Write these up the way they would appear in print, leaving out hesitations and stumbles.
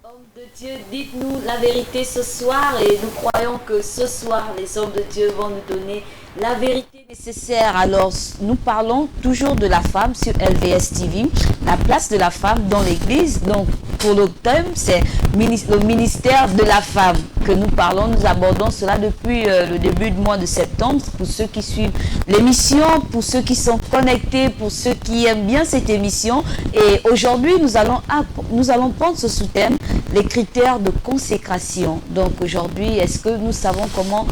Hommes de Dieu, dites-nous la vérité ce soir et nous croyons que ce soir, les hommes de Dieu vont nous donner la vérité nécessaire. Alors, nous parlons toujours de la femme sur LVS TV, la place de la femme dans l'église. Donc, pour le thème, c'est le ministère de la femme que nous parlons. Nous abordons cela depuis le début du mois de septembre. Pour ceux qui suivent l'émission, pour ceux qui sont connectés, pour ceux qui aiment bien cette émission. Et aujourd'hui, nous allons prendre ce sous-thème, les critères de consécration. Donc aujourd'hui, est-ce que nous savons comment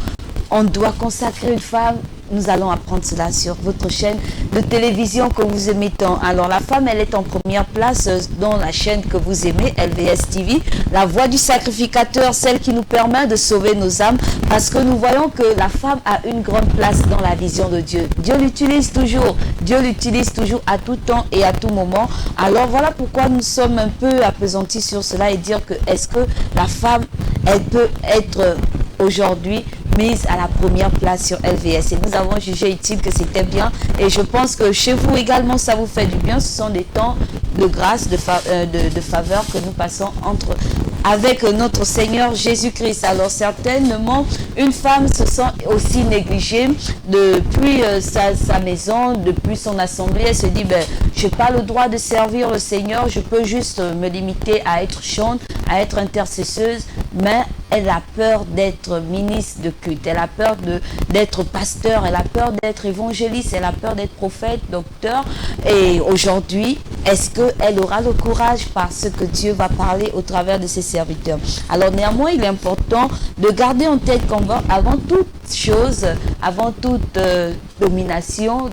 on doit consacrer une femme? Nous allons apprendre cela sur votre chaîne de télévision que vous aimez tant. Alors la femme, elle est en première place dans la chaîne que vous aimez, LVS TV, la voix du sacrificateur, celle qui nous permet de sauver nos âmes, parce que nous voyons que la femme a une grande place dans la vision de Dieu. Dieu l'utilise toujours à tout temps et à tout moment. Alors voilà pourquoi nous sommes un peu appesantis sur cela et dire que est-ce que la femme, elle peut être aujourd'hui mise à la première place sur LVS. Et nous avons jugé utile que c'était bien. Et je pense que chez vous également, ça vous fait du bien. Ce sont des temps de grâce, de faveur que nous passons avec notre Seigneur Jésus-Christ. Alors certainement, une femme se sent aussi négligée depuis sa maison, depuis son assemblée. Elle se dit, je n'ai pas le droit de servir le Seigneur, je peux juste me limiter à être chante, à être intercesseuse, mais elle a peur d'être ministre de culte, elle a peur d'être pasteur, elle a peur d'être évangéliste, elle a peur d'être prophète, docteur. Et aujourd'hui, est-ce qu'elle aura le courage parce que Dieu va parler au travers de ses serviteurs? Alors néanmoins, il est important de garder en tête qu'avant toute chose, avant toute domination,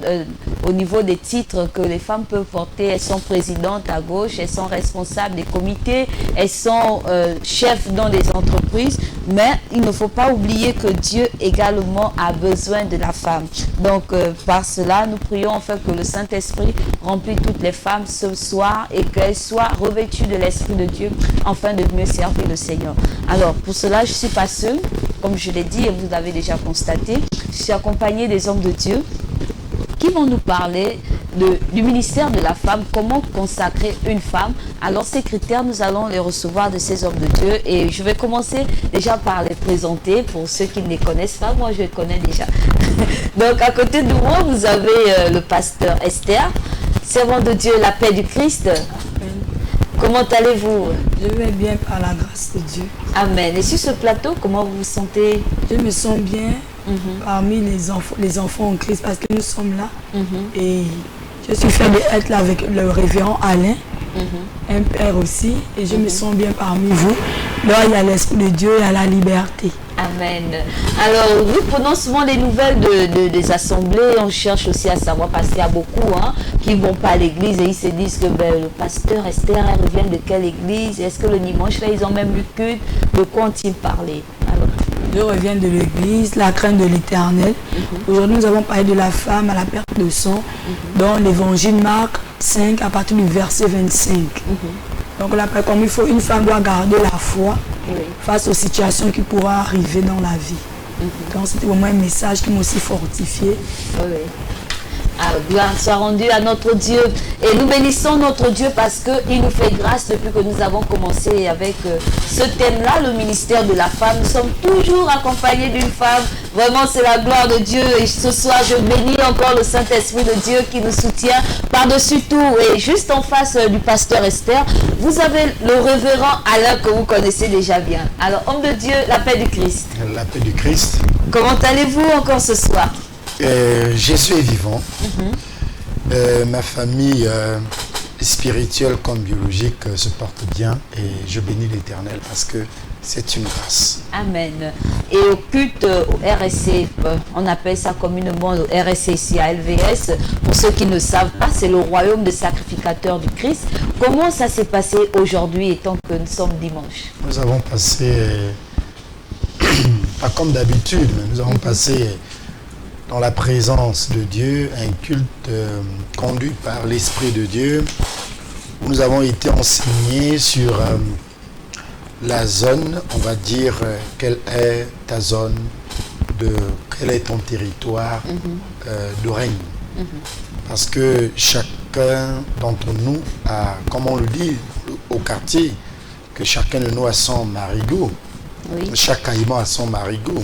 au niveau des titres que les femmes peuvent porter, elles sont présidentes à gauche, elles sont responsables des comités, elles sont chefs dans des entreprises, mais il ne faut pas oublier que Dieu également a besoin de la femme. Donc par cela, nous prions enfin que le Saint-Esprit remplisse toutes les femmes ce soir et qu'elles soient revêtues de l'Esprit de Dieu afin de mieux servir le Seigneur. Alors pour cela, je ne suis pas seule, comme je l'ai dit et vous l'avez déjà constaté, je suis accompagnée des hommes de Dieu qui vont nous parler du ministère de la femme, comment consacrer une femme. Alors ces critères, nous allons les recevoir de ces hommes de Dieu et je vais commencer déjà par les présenter pour ceux qui ne les connaissent pas. Moi, je les connais déjà. Donc à côté de moi, vous avez le pasteur Esther, servant de Dieu, la paix du Christ. Amen. Comment allez-vous? Je vais bien par la grâce de Dieu. Amen. Et sur ce plateau, comment vous vous sentez? Je me sens bien parmi les enfants en Christ parce que nous sommes là. Et je suis fière d'être là avec le révérend Alain, un père aussi. Et je me sens bien parmi vous. Là, il y a l'Esprit de Dieu, il y a la liberté. Amen. Alors, nous prenons souvent les nouvelles des assemblées. On cherche aussi à savoir, parce qu'il y a beaucoup qui ne vont pas à l'église et ils se disent que le pasteur Esther, elle revient de quelle église? Est-ce que le dimanche, là, ils ont même eu culte? De quoi ont-ils parlé? Alors, je reviens de l'église, la crainte de l'Éternel. Aujourd'hui, nous avons parlé de la femme à la perte de sang dans l'évangile Marc 5 à partir du verset 25. Donc là, comme il faut, une femme doit garder la foi face aux situations qui pourraient arriver dans la vie. Donc c'était vraiment un message qui m'a aussi fortifié. Gloire soit rendue à notre Dieu. Et nous bénissons notre Dieu parce qu'il nous fait grâce depuis que nous avons commencé avec ce thème-là, le ministère de la femme. Nous sommes toujours accompagnés d'une femme. Vraiment, c'est la gloire de Dieu. Et ce soir, je bénis encore le Saint-Esprit de Dieu qui nous soutient par-dessus tout. Et juste en face du pasteur Esther, vous avez le révérend Alain que vous connaissez déjà bien. Alors, homme de Dieu, la paix du Christ. La paix du Christ. Comment allez-vous encore ce soir? Jésus est vivant. Ma famille spirituelle comme biologique se porte bien et je bénis l'Éternel parce que c'est une grâce. Amen. Et au culte au RSC, on appelle ça communément le RSC ici à LVS. Pour ceux qui ne savent pas, c'est le royaume des sacrificateurs du Christ. Comment ça s'est passé aujourd'hui étant que nous sommes dimanche? Nous avons passé, pas comme d'habitude, mais nous avons passé dans la présence de Dieu, un culte conduit par l'Esprit de Dieu. Nous avons été enseignés sur la zone, on va dire, quelle est ta zone, quel est ton territoire de règne. Parce que chacun d'entre nous a, comme on le dit au quartier, que chacun de nous a son marigot. Oui. Chaque caïman a son marigot.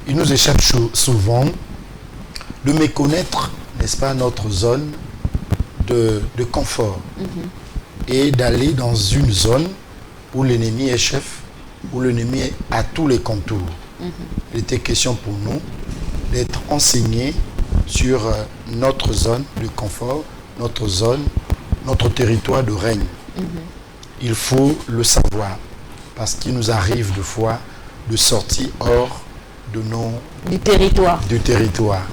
Il nous échappe souvent de méconnaître, n'est-ce pas, notre zone de confort et d'aller dans une zone où l'ennemi est chef, où l'ennemi a tous les contours. Il était question pour nous d'être enseignés sur notre zone de confort, notre zone, notre territoire de règne. Il faut le savoir parce qu'il nous arrive de fois de sortir hors de du territoire.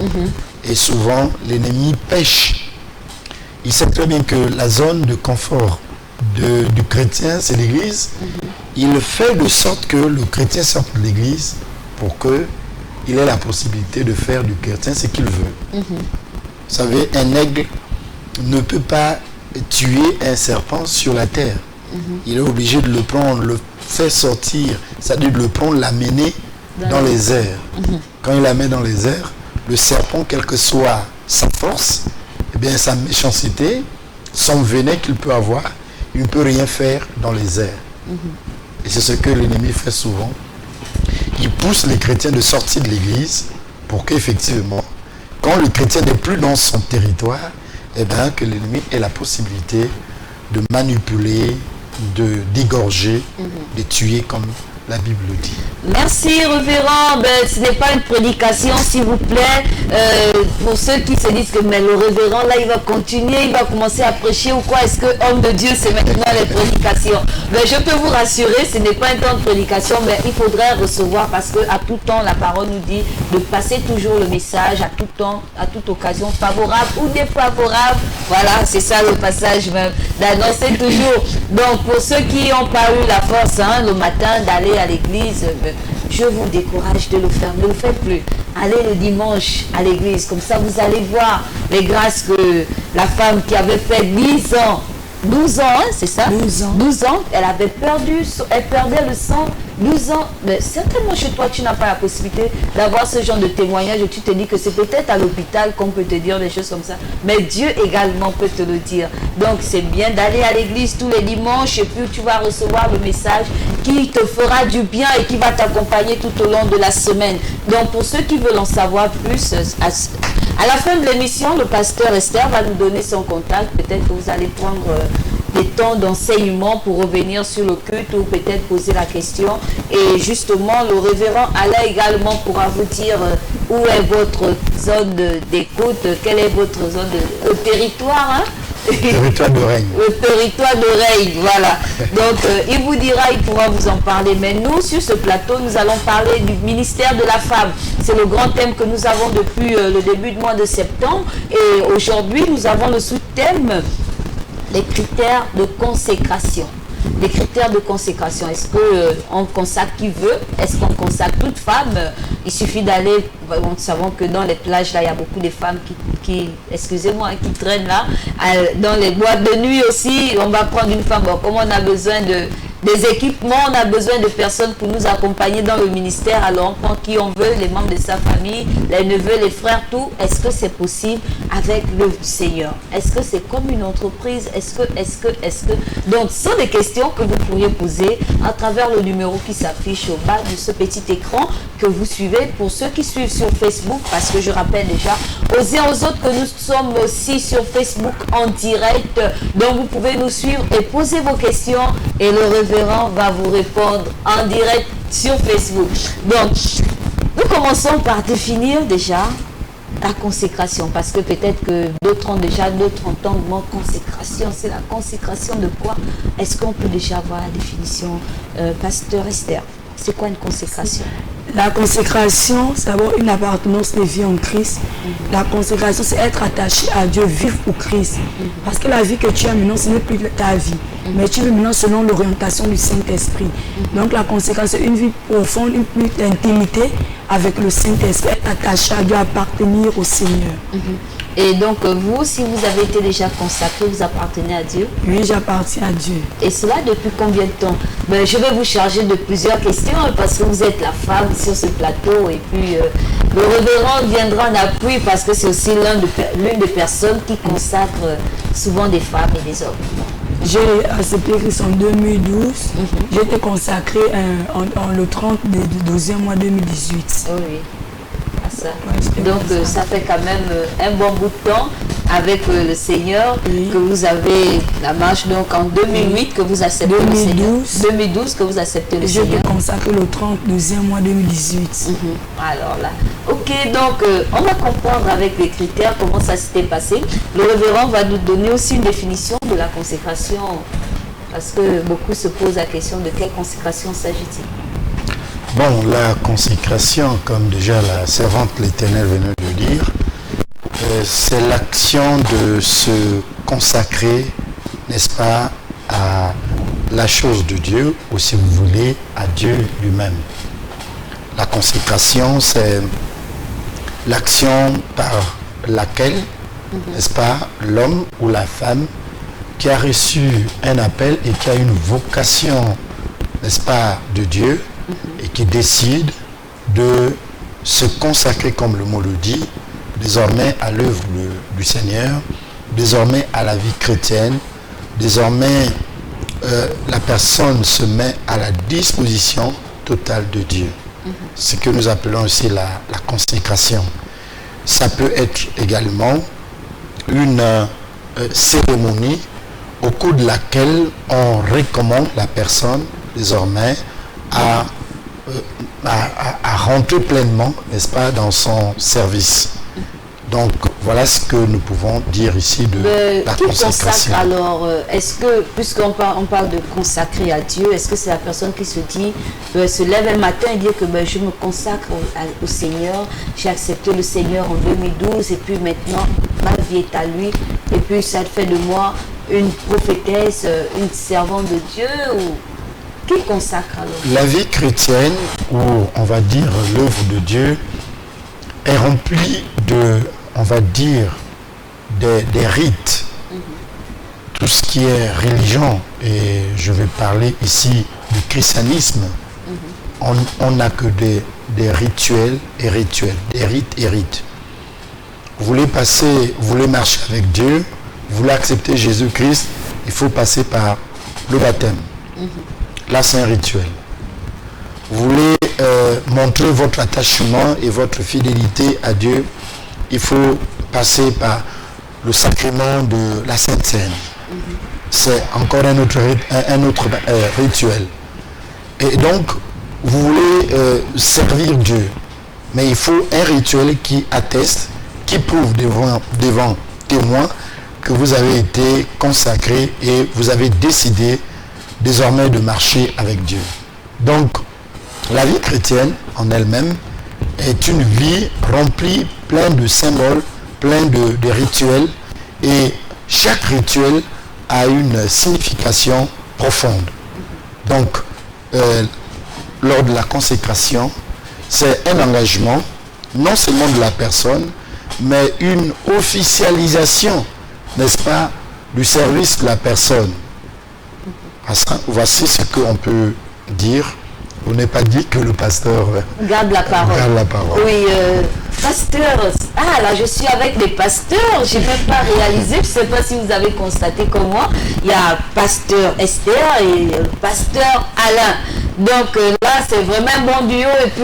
Et souvent, l'ennemi pêche. Il sait très bien que la zone de confort du chrétien, c'est l'église. Il fait de sorte que le chrétien sorte de l'église pour qu'il ait la possibilité de faire du chrétien ce qu'il veut. Vous savez, un aigle ne peut pas tuer un serpent sur la terre. Il est obligé de le prendre, le faire sortir, c'est-à-dire de le prendre, l'amener dans les airs. Quand il la met dans les airs, le serpent, quelle que soit sa force, eh bien, sa méchanceté, son venin qu'il peut avoir, il ne peut rien faire dans les airs. Et c'est ce que l'ennemi fait souvent. Il pousse les chrétiens de sortir de l'église pour qu'effectivement, quand le chrétien n'est plus dans son territoire, eh bien, que l'ennemi ait la possibilité de manipuler, d'égorger, de tuer comme la Bible le dit. Merci, révérend. Ce n'est pas une prédication, s'il vous plaît. Pour ceux qui se disent que mais le révérend, là, il va continuer, il va commencer à prêcher ou quoi? Est-ce que homme de Dieu, c'est maintenant les prédications? Je peux vous rassurer, ce n'est pas un temps de prédication, mais il faudrait recevoir parce qu'à tout temps, la parole nous dit de passer toujours le message à tout temps, à toute occasion, favorable ou défavorable. Voilà, c'est ça le passage même, d'annoncer toujours. Donc, pour ceux qui n'ont pas eu la force le matin d'aller à l'église, je vous décourage de le faire. Ne le faites plus. Allez le dimanche à l'église. Comme ça, vous allez voir les grâces que la femme qui avait fait 10 ans, 12 ans, c'est ça? 12 ans. 12 ans, elle perdait le sang. 12 ans, mais certainement chez toi, tu n'as pas la possibilité d'avoir ce genre de témoignage et tu te dis que c'est peut-être à l'hôpital qu'on peut te dire des choses comme ça. Mais Dieu également peut te le dire. Donc, c'est bien d'aller à l'église tous les dimanches et puis tu vas recevoir le message qui te fera du bien et qui va t'accompagner tout au long de la semaine. Donc, pour ceux qui veulent en savoir plus, à la fin de l'émission, le pasteur Esther va nous donner son contact. Peut-être que vous allez prendre des temps d'enseignement pour revenir sur le culte ou peut-être poser la question. Et justement, le révérend Alain également pourra vous dire où est votre zone d'écoute, quelle est votre zone de territoire, Le territoire de règne. Le territoire de règne, voilà. Donc, il vous dira, il pourra vous en parler. Mais nous, sur ce plateau, nous allons parler du ministère de la femme. C'est le grand thème que nous avons depuis le début du mois de septembre. Et aujourd'hui, nous avons le sous-thème les critères de consécration. Les critères de consécration. Est-ce qu'on consacre qui veut? Est-ce qu'on consacre toute femme? Il suffit d'aller, nous savons que dans les plages, là, il y a beaucoup de femmes qui excusez-moi, qui traînent là. Dans les boîtes de nuit aussi, on va prendre une femme. Bon, comme on a besoin des équipements, on a besoin de personnes pour nous accompagner dans le ministère. Alors on prend qui on veut, les membres de sa famille, les neveux, les frères, tout. Est-ce que c'est possible avec le Seigneur? Est-ce que c'est comme une entreprise? Est-ce que... Donc, ce sont des questions que vous pourriez poser à travers le numéro qui s'affiche au bas de ce petit écran que vous suivez. Pour ceux qui suivent sur Facebook, parce que je rappelle déjà aux uns aux autres que nous sommes aussi sur Facebook en direct. Donc, vous pouvez nous suivre et poser vos questions et le révérend va vous répondre en direct sur Facebook. Donc, nous commençons par définir déjà la consécration, parce que peut-être que d'autres ont déjà, d'autres entendent le mot consécration. C'est la consécration de quoi? Est-ce qu'on peut déjà avoir la définition, pasteur Esther? C'est quoi une consécration? La consécration, c'est d'abord une appartenance de vie en Christ. La consécration, c'est être attaché à Dieu, vivre pour Christ. Parce que la vie que tu as maintenant, ce n'est plus ta vie. Mais tu vis maintenant selon l'orientation du Saint-Esprit. Donc la consécration, c'est une vie profonde, une plus d'intimité avec le Saint-Esprit, être attaché à Dieu, appartenir au Seigneur. Et donc vous, si vous avez été déjà consacré, vous appartenez à Dieu? Oui, j'appartiens à Dieu. Et cela depuis combien de temps? Je vais vous charger de plusieurs questions parce que vous êtes la femme sur ce plateau et puis le révérend viendra en appui parce que c'est aussi l'une des personnes qui consacre souvent des femmes et des hommes. J'ai accepté Christ en 2012. J'ai été consacré le 30 du 12e mois 2018. Oui. Ça. Donc ça fait quand même un bon bout de temps avec le Seigneur que vous avez la marche. Donc en 2008 que vous acceptez 2012. Le Seigneur. 2012 que vous acceptez le Seigneur. J'ai été consacré le 32e mois 2018. Alors là, ok, donc on va comprendre avec les critères comment ça s'était passé. Le révérend va nous donner aussi une définition de la consécration, parce que beaucoup se posent la question de quelle consécration s'agit-il. Bon, la consécration, comme déjà la servante l'Éternel venait de dire, c'est l'action de se consacrer, n'est-ce pas, à la chose de Dieu, ou si vous voulez, à Dieu lui-même. La consécration, c'est l'action par laquelle, n'est-ce pas, l'homme ou la femme qui a reçu un appel et qui a une vocation, n'est-ce pas, de Dieu, et qui décide de se consacrer, comme le mot le dit, désormais à l'œuvre du Seigneur, désormais à la vie chrétienne, désormais la personne se met à la disposition totale de Dieu. Ce que nous appelons aussi la consécration. Ça peut être également une cérémonie au cours de laquelle on recommande la personne désormais à rentrer pleinement, n'est-ce pas, dans son service. Donc voilà ce que nous pouvons dire ici de la consécration. Alors, est-ce que, puisqu'on parle de consacrer à Dieu, est-ce que c'est la personne qui se dit, se lève un matin et dit que je me consacre au Seigneur, j'ai accepté le Seigneur en 2012 et puis maintenant ma vie est à lui et puis ça fait de moi une prophétesse, une servante de Dieu ou... Qui consacre alors? La vie chrétienne, ou on va dire l'œuvre de Dieu, est remplie de, on va dire, des rites. Tout ce qui est religion, et je vais parler ici du christianisme, on n'a que des rituels et rituels, des rites et rites. Vous voulez marcher avec Dieu, vous voulez accepter Jésus-Christ, il faut passer par le baptême. Là, c'est un rituel. Vous voulez montrer votre attachement et votre fidélité à Dieu, il faut passer par le sacrement de la Sainte Seine. C'est encore un autre rituel. Et donc, vous voulez servir Dieu, mais il faut un rituel qui atteste, qui prouve devant témoins que vous avez été consacré et vous avez décidé désormais de marcher avec Dieu. Donc, la vie chrétienne en elle-même est une vie remplie, plein de symboles, plein de rituels, et chaque rituel a une signification profonde. Donc, lors de la consécration, c'est un engagement, non seulement de la personne, mais une officialisation, n'est-ce pas, du service de la personne. Voici ce qu'on peut dire. Vous n'avez pas dit que le pasteur garde la parole. Garde la parole. Oui, pasteur. Ah, là, je suis avec des pasteurs. Je n'ai même pas réalisé. Je ne sais pas si vous avez constaté comme moi. Il y a pasteur Esther et pasteur Alain. Donc là, c'est vraiment un bon duo. Et puis,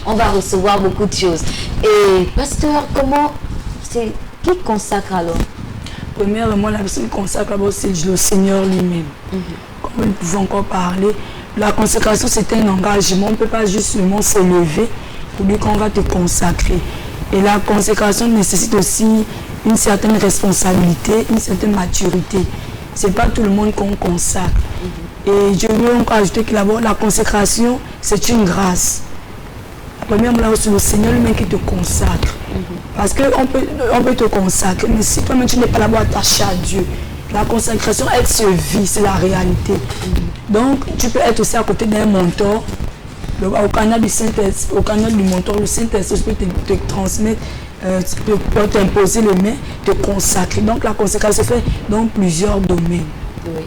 on va recevoir beaucoup de choses. Et pasteur, qui consacre alors? Premièrement, la personne qui consacre, c'est le Seigneur lui-même. Comme nous pouvons encore parler, la consécration, c'est un engagement. On ne peut pas juste seulement se lever pour dire qu'on va te consacrer. Et la consécration nécessite aussi une certaine responsabilité, une certaine maturité. Ce n'est pas tout le monde qu'on consacre. Et je veux encore ajouter que d'abord, la consécration, c'est une grâce. Premièrement, là, c'est le Seigneur lui-même qui te consacre. Parce qu'on peut te consacrer, mais si toi-même tu n'es pas d'abord attaché à Dieu, la consécration, elle se vit, c'est la réalité. Donc, tu peux être aussi à côté d'un mentor. Au canal du Saint-Esprit, au canal du mentor, le Saint-Esprit peut te transmettre, peut t'imposer les mains, te consacrer. Donc, la consécration se fait dans plusieurs domaines. Oui.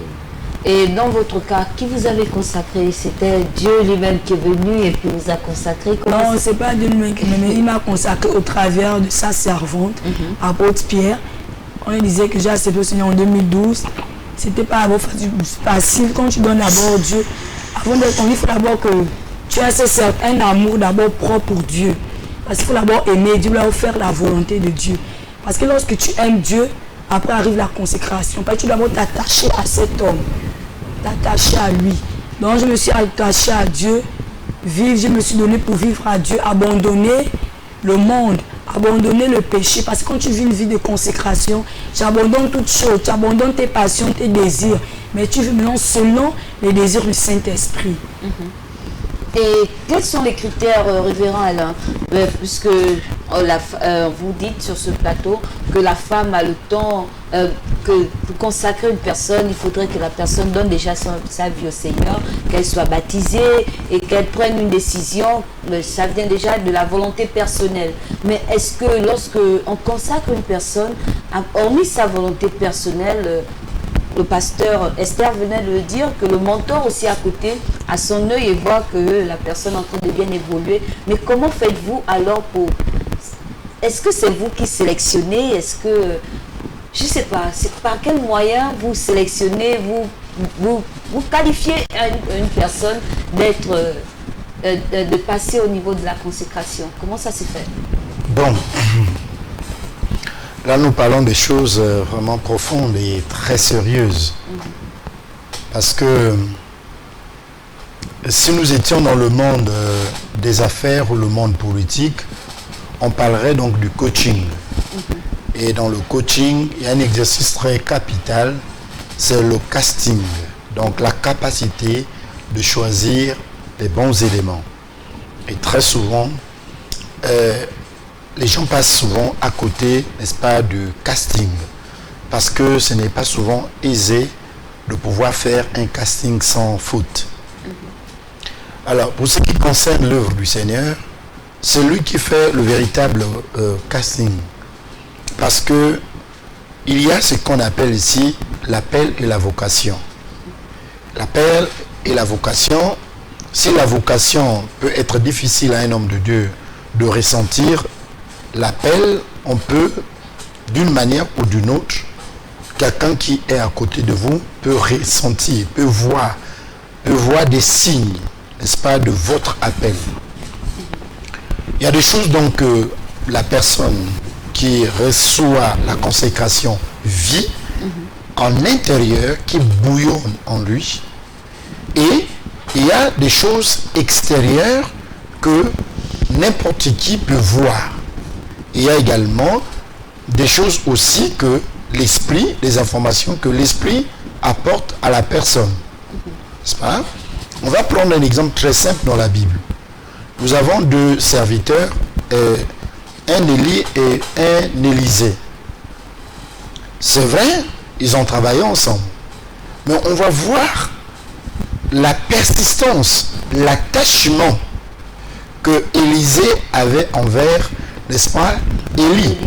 Et dans votre cas, qui vous avez consacré? C'était Dieu lui-même qui est venu et puis vous a consacré? Non, ce n'est pas Dieu lui-même qui est venu, mais il m'a consacré au travers de sa servante, apôtre Pierre. On lui disait que j'ai accepté le Seigneur en 2012. c'était pas facile. Quand tu donnes d'abord Dieu, avant d'être ton, il faut d'abord que tu aies un amour d'abord propre pour Dieu. Parce qu'il faut d'abord aimer Dieu, d'abord faire la volonté de Dieu. Parce que lorsque tu aimes Dieu, après arrive la consécration. Parce que tu dois d'abord t'attacher à cet homme, t'attacher à lui. Donc je me suis attaché à Dieu, je me suis donné pour vivre à Dieu, abandonner le monde, abandonner le péché. Parce que quand tu vis une vie de consécration, tu abandonnes toutes choses, tu abandonnes tes passions, tes désirs. Mais tu vis maintenant selon les désirs du Saint-Esprit. Et quels sont les critères, révérend Alain, puisque vous dites sur ce plateau que la femme a le temps, que pour consacrer une personne, il faudrait que la personne donne déjà sa vie au Seigneur, qu'elle soit baptisée et qu'elle prenne une décision. Ça vient déjà de la volonté personnelle. Mais est-ce que lorsque on consacre une personne, hormis sa volonté personnelle, le pasteur Esther venait de le dire, que le mentor aussi à côté a son œil et voit que la personne est en train de bien évoluer. Mais comment faites-vous alors pour... Est-ce que c'est vous qui sélectionnez? Est-ce que... Je ne sais pas. C'est par quel moyen vous sélectionnez, vous qualifiez une personne d'être... de passer au niveau de la consécration? Comment ça se fait? Bon... Là, nous parlons des choses vraiment profondes et très sérieuses. Parce que si nous étions dans le monde des affaires ou le monde politique, on parlerait donc du coaching. Et dans le coaching, il y a un exercice très capital, c'est le casting. Donc la capacité de choisir les bons éléments. Et très souvent, les gens passent souvent à côté, n'est-ce pas, du casting. Parce que ce n'est pas souvent aisé de pouvoir faire un casting sans faute. Alors, pour ce qui concerne l'œuvre du Seigneur, c'est lui qui fait le véritable casting. Parce que il y a ce qu'on appelle ici l'appel et la vocation. L'appel et la vocation, si la vocation peut être difficile à un homme de Dieu de ressentir, l'appel, on peut, d'une manière ou d'une autre, quelqu'un qui est à côté de vous peut ressentir, peut voir des signes, n'est-ce pas, de votre appel. Il y a des choses donc que la personne qui reçoit la consécration vit en intérieur, qui bouillonne en lui, et il y a des choses extérieures que n'importe qui peut voir. Il y a également des choses aussi que l'esprit, des informations que l'esprit apporte à la personne. N'est-ce pas? On va prendre un exemple très simple dans la Bible. Nous avons deux serviteurs, un Élie et un Élisée. C'est vrai, ils ont travaillé ensemble. Mais on va voir la persistance, l'attachement que Élisée avait envers, n'est-ce pas, Élie.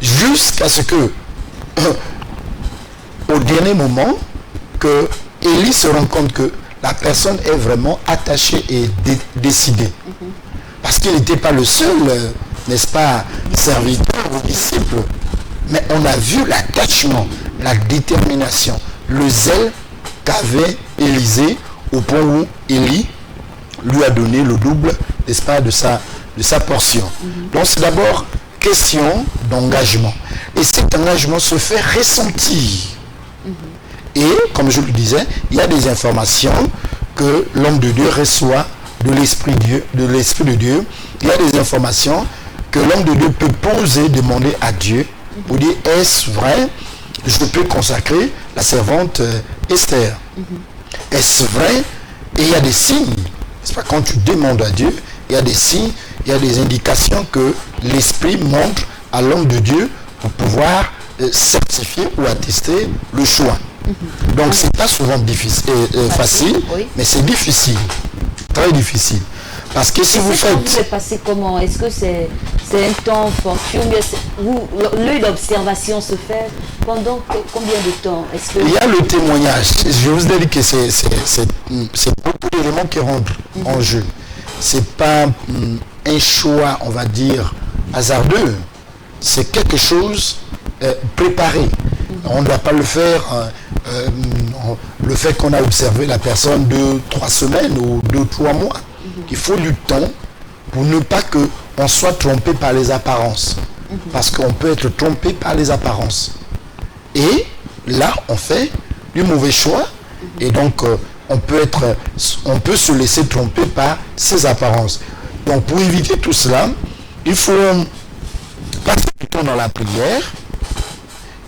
Jusqu'à ce que, au dernier moment, que Élie se rend compte que la personne est vraiment attachée et décidée. Parce qu'il n'était pas le seul, n'est-ce pas, serviteur ou disciple. Mais on a vu l'attachement, la détermination, le zèle qu'avait Élisée au point où Élie lui a donné le double, n'est-ce pas, de sa portion. Donc c'est d'abord question d'engagement. Et cet engagement se fait ressentir. Et, comme je le disais, il y a des informations que l'homme de Dieu reçoit de l'Esprit de Dieu. Il y a des informations que l'homme de Dieu peut poser, demander à Dieu, pour dire, est-ce vrai, je peux consacrer la servante Esther? Est-ce vrai? Et il y a des signes. C'est pas quand tu demandes à Dieu, il y a des signes, il y a des indications que l'Esprit montre à l'homme de Dieu pour pouvoir certifier ou attester le choix. Donc c'est pas souvent difficile, facile, oui. Mais c'est difficile, très difficile. Parce que si vous faites... Vous faites passer comment? Est-ce que c'est un temps fortuit? L'œil d'observation se fait pendant combien de temps? Il y a le témoignage. Je vous ai dit que c'est beaucoup d'éléments qui rentrent en jeu. C'est pas un choix, on va dire, hasardeux. C'est quelque chose préparé. On ne doit pas le faire, le fait qu'on a observé la personne 2-3 semaines ou 2-3 mois. Il faut du temps pour ne pas qu'on soit trompé par les apparences. Parce qu'on peut être trompé par les apparences. Et là, on fait du mauvais choix. Et donc, on peut se laisser tromper par ces apparences. Donc, pour éviter tout cela, il faut passer du temps dans la prière.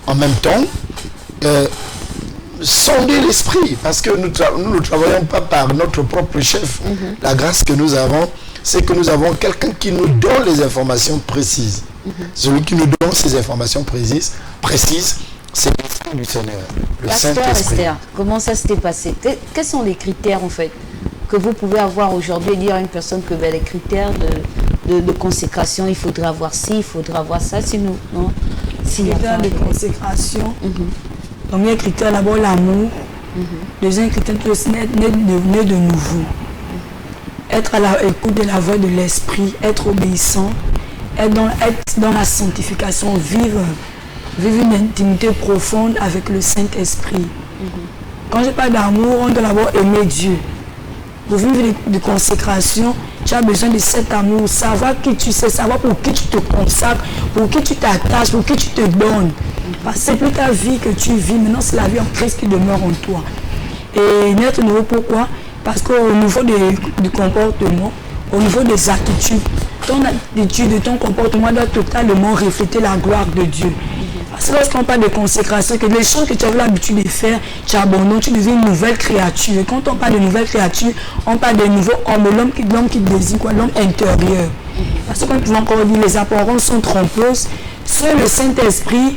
En même temps, sonder l'esprit. Parce que nous ne travaillons pas par notre propre chef. La grâce que nous avons, c'est que nous avons quelqu'un qui nous donne les informations précises. Celui qui nous donne ces informations précises, c'est l'Esprit du Seigneur, le Saint-Esprit. Esther, comment ça s'était passé? Quels sont les critères en fait que vous pouvez avoir aujourd'hui et dire à une personne que les critères de consécration, il faudra avoir ci, il faudra avoir ça, sinon non. Critères de consécration. Premier critère, d'abord l'amour. Deuxième critère, né de nouveau. Être à l'écoute de la voix de l'esprit, être obéissant, être dans la sanctification, vivre une intimité profonde avec le Saint-Esprit. Quand je parle d'amour, on doit d'abord aimer Dieu. Pour vivre de consécration, tu as besoin de cet amour, savoir qui tu sais, savoir pour qui tu te consacres, pour qui tu t'attaches, pour qui tu te donnes. Parce que c'est plus ta vie que tu vis, maintenant c'est la vie en Christ qui demeure en toi. Et naître nouveau, pourquoi? Parce qu'au niveau du comportement, au niveau des attitudes, ton attitude et ton comportement doit totalement refléter la gloire de Dieu. Parce que lorsqu'on parle de consécration, que les choses que tu avais l'habitude de faire, tu abandonnes, tu deviens une nouvelle créature. Et quand on parle de nouvelle créature, on parle de nouveau homme, l'homme qui désire quoi? L'homme intérieur. Parce que comme tu vas encore dire, les apparences sont trompeuses. Seul le Saint-Esprit,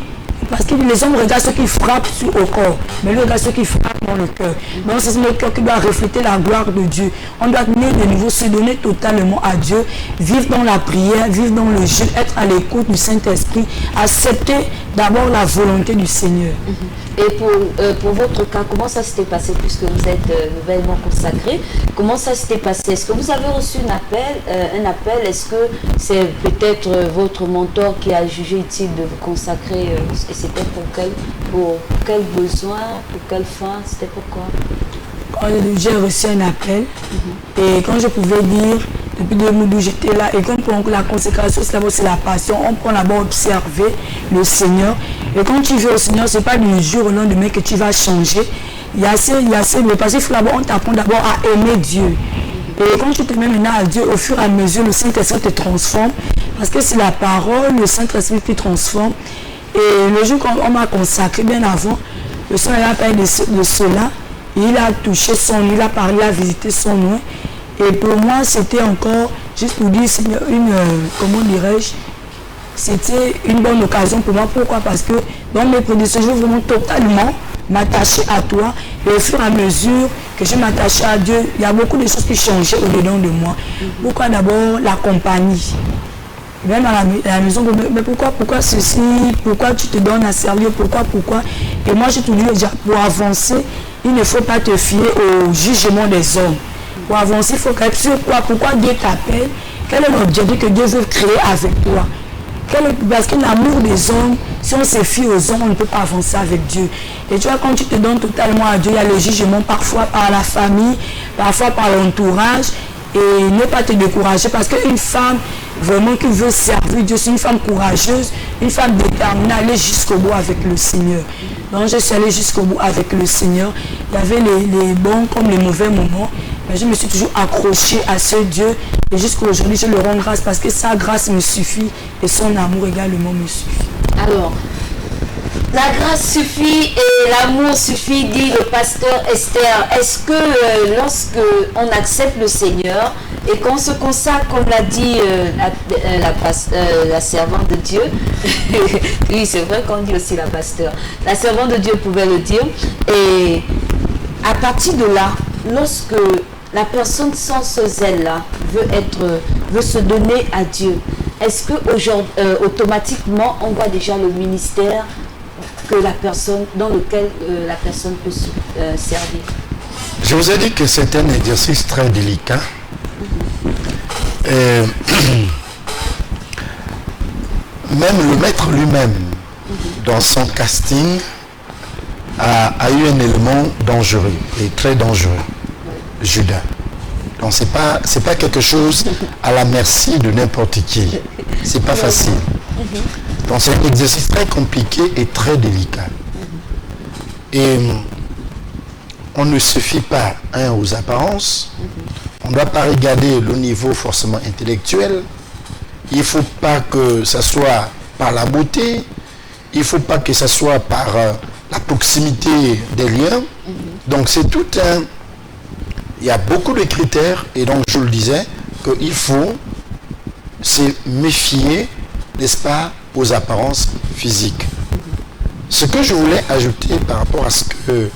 parce que les hommes regardent ceux qui frappent au corps, mais lui regarde ceux qui frappent dans le cœur. Donc c'est notre cœur qui doit refléter la gloire de Dieu. On doit naître de nouveau, se donner totalement à Dieu, vivre dans la prière, vivre dans le jeûne, être à l'écoute du Saint-Esprit, accepter d'abord la volonté du Seigneur. Et pour votre cas, comment ça s'était passé puisque vous êtes nouvellement consacré? Comment ça s'était passé? Est-ce que vous avez reçu un appel? Est-ce que c'est peut-être votre mentor qui a jugé utile de vous consacrer? Et c'était pour quel besoin? Pour quelle fin? C'était pourquoi? J'ai reçu un appel et quand je pouvais dire, depuis 2012 j'étais là, et comme pour la consécration c'est la passion, on prend d'abord observer le Seigneur, et quand tu veux au Seigneur, c'est pas du jour au lendemain que tu vas changer. Il y a assez, mais parce qu'il faut d'abord, on t'apprend d'abord à aimer Dieu. Et quand tu te mets maintenant à Dieu, au fur et à mesure, le Saint-Esprit te transforme, parce que c'est la parole, le Saint-Esprit qui transforme. Et le jour qu'on m'a consacré, bien avant, le Seigneur a parlé de cela. Il a touché son nom, il a parlé, il a visité son nom. Et pour moi, c'était encore, juste pour dire, comment dirais-je, c'était une bonne occasion pour moi. Pourquoi? Parce que dans mes prédictions, je veux vraiment totalement m'attacher à toi. Et au fur et à mesure que je m'attachais à Dieu, il y a beaucoup de choses qui changeaient au-dedans de moi. Pourquoi? D'abord, la compagnie. Même à la maison, mais pourquoi ceci? Pourquoi tu te donnes à sérieux? Pourquoi? Et moi, je te dis déjà, pour avancer, il ne faut pas te fier au jugement des hommes. Pour avancer, il faut être sur quoi? Pourquoi Dieu t'appelle? Quel est l'objectif que Dieu veut créer avec toi? Parce que l'amour des hommes, si on se fie aux hommes, on ne peut pas avancer avec Dieu. Et tu vois, quand tu te donnes totalement à Dieu, il y a le jugement parfois par la famille, parfois par l'entourage. Et ne pas te décourager, parce qu'une femme vraiment qui veut servir Dieu, c'est une femme courageuse, une femme déterminée à aller jusqu'au bout avec le Seigneur. Donc je suis allée jusqu'au bout avec le Seigneur. Il y avait les bons comme les mauvais moments, mais je me suis toujours accrochée à ce Dieu. Et jusqu'à aujourd'hui, je le rends grâce parce que sa grâce me suffit et son amour également me suffit. Alors, la grâce suffit et l'amour suffit, dit le pasteur Esther. Est-ce que lorsque on accepte le Seigneur et qu'on se consacre, comme l'a dit la servante de Dieu, oui c'est vrai qu'on dit aussi la pasteur, la servante de Dieu pouvait le dire, et à partir de là, lorsque la personne sans ce zèle-là veut se donner à Dieu, est-ce que automatiquement on voit déjà le ministère dans lequel la personne peut servir? Je vous ai dit que c'est un exercice très délicat. Et même le maître lui-même, dans son casting, a eu un élément dangereux et très dangereux, Judas. Donc c'est pas quelque chose à la merci de n'importe qui. C'est pas facile. Donc c'est un exercice très compliqué et très délicat. Et on ne se fie pas aux apparences. On ne doit pas regarder le niveau forcément intellectuel. Il ne faut pas que ça soit par la beauté. Il ne faut pas que ça soit par la proximité des liens. Donc c'est tout un... Il y a beaucoup de critères et donc je le disais qu'il faut se méfier, n'est-ce pas, aux apparences physiques. Ce que je voulais ajouter par rapport à ce que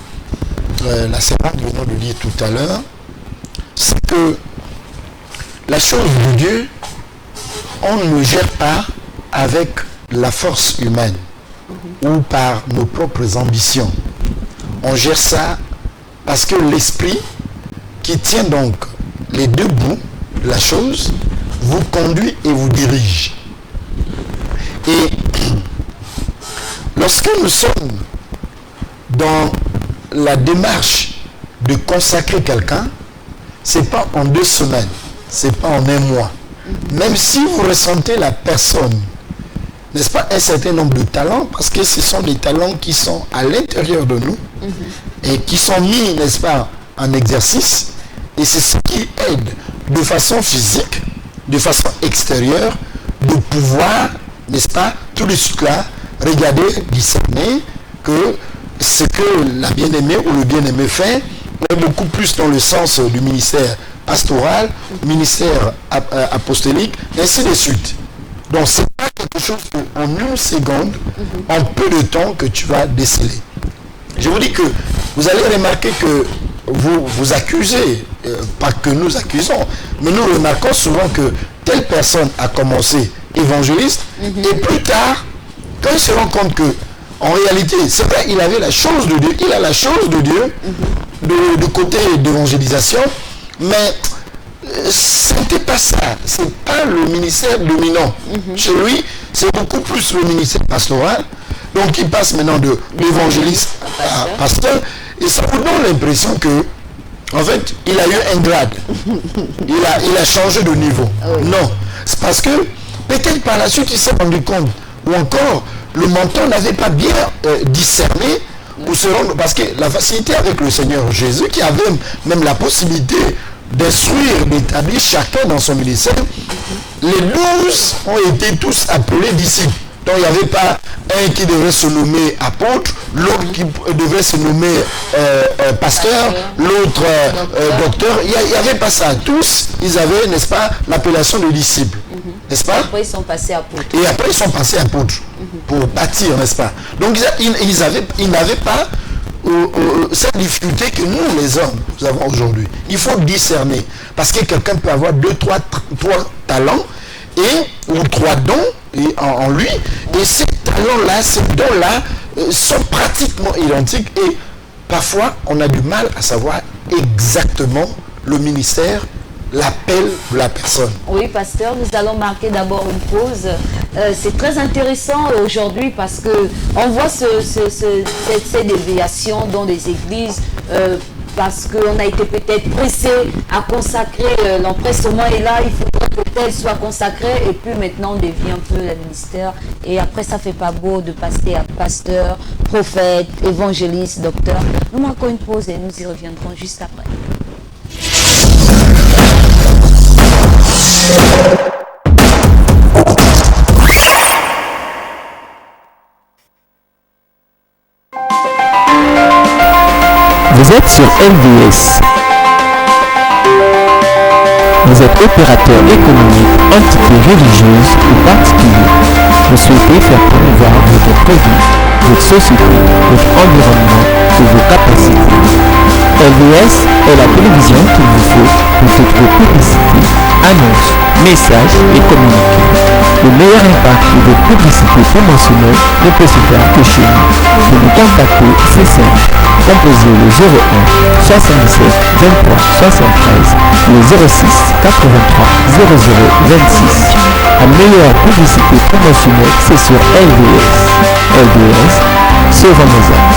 la servante venait de dire tout à l'heure, c'est que la chose de Dieu, on ne gère pas avec la force humaine ou par nos propres ambitions. On gère ça parce que l'esprit qui tient donc les deux bouts de la chose vous conduit et vous dirige. Et lorsque nous sommes dans la démarche de consacrer quelqu'un, c'est pas en 2 semaines, c'est pas en 1 mois. Même si vous ressentez la personne, n'est-ce pas, un certain nombre de talents, parce que ce sont des talents qui sont à l'intérieur de nous et qui sont mis, n'est-ce pas, en exercice, et c'est ce qui aide de façon physique, de façon extérieure, de pouvoir, n'est-ce pas, tout de suite là, regarder, discerner que ce que la bien-aimée ou le bien-aimé fait est beaucoup plus dans le sens du ministère pastoral, ministère apostolique, ainsi de suite. Donc c'est pas quelque chose en 1 seconde, en peu de temps que tu vas déceler. Je vous dis que vous allez remarquer que vous accusez, pas que nous accusons, mais nous remarquons souvent que telle personne a commencé évangéliste, et plus tard, quand il se rend compte que, en réalité, c'est vrai, il avait la chose de Dieu, il a la chose de Dieu, de côté d'évangélisation, mais ce n'était pas ça, c'est pas le ministère dominant. Chez lui, c'est beaucoup plus le ministère pastoral, donc il passe maintenant de l'évangéliste à pasteur, et ça vous donne l'impression que, en fait, il a eu un grade. Il a changé de niveau. Non. C'est parce que, peut-être par la suite, il s'est rendu compte. Ou encore, le mentor n'avait pas bien discerné pour se rendre... Parce que la facilité avec le Seigneur Jésus, qui avait même la possibilité d'instruire, d'établir chacun dans son ministère, les 12 ont été tous appelés disciples. Donc il n'y avait pas un qui devait se nommer apôtre, l'autre qui devait se nommer pasteur, l'autre docteur. Il n'y avait pas ça. Tous, ils avaient, n'est-ce pas, l'appellation de disciples. N'est-ce pas? Après, ils sont passés apôtres. Et après, ils sont passés apôtres pour bâtir, n'est-ce pas? Donc ils n'avaient pas cette difficulté que nous, les hommes, nous avons aujourd'hui. Il faut discerner. Parce que quelqu'un peut avoir 2, 3 talents ou 3 dons en lui, et ces talents-là, ces dons-là sont pratiquement identiques, et parfois on a du mal à savoir exactement le ministère, l'appel de la personne. Oui, pasteur, nous allons marquer d'abord une pause. C'est très intéressant aujourd'hui parce que on voit ces déviations dans des églises parce qu'on a été peut-être pressé à consacrer l'empressement, et là il faudrait que tel soit consacré, et puis maintenant on dévie un peu le ministère, et après ça fait pas beau de passer à pasteur, prophète, évangéliste, docteur. Nous marquons une pause et nous y reviendrons juste après. Vous êtes sur LVS. Vous êtes opérateur économique, entité religieuse ou particulier. Vous souhaitez faire promouvoir votre produit, votre société, votre environnement ou vos capacités. LVS est la télévision qu'il vous faut pour toutes vos publicités, annonces, messages et communiqués. Le meilleur impact de vos publicités promotionnelles ne peut se faire que chez nous. Pour nous contacter, c'est simple. Composez le 01 77 23 73, le 06 83 00 26. La meilleure publicité promotionnelle, c'est sur LVS. LVS, sauvons nos âmes.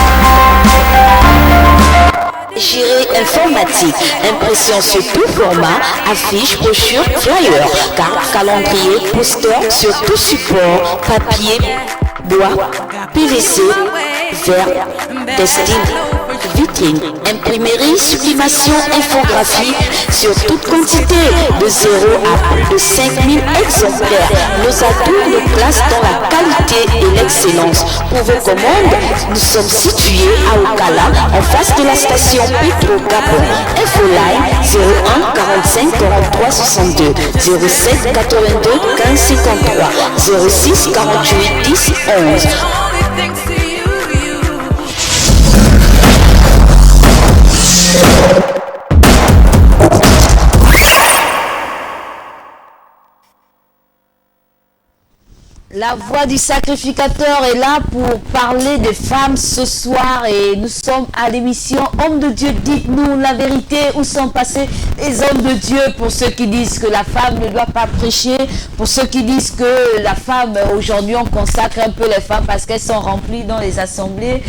Gérée informatique, impression sur tout format, affiches, brochures, flyers, cartes, calendrier, posters sur tout support, papier, bois, PVC, verre, textile, vitrine, imprimerie, sublimation, infographie sur toute quantité de 0 à plus de 5000 exemplaires. Nos atouts nous placent dans la qualité et l'excellence. Pour vos commandes, nous sommes situés à Okala, en face de la station Petro Gabon. Infoline 01 45 43 62 07 82 15 53 06 48 10 11. La voix du sacrificateur est là pour parler des femmes ce soir et nous sommes à l'émission Hommes de Dieu, dites-nous la vérité, où sont passés les hommes de Dieu, pour ceux qui disent que la femme ne doit pas prêcher, pour ceux qui disent que la femme, aujourd'hui on consacre un peu les femmes parce qu'elles sont remplies dans les assemblées.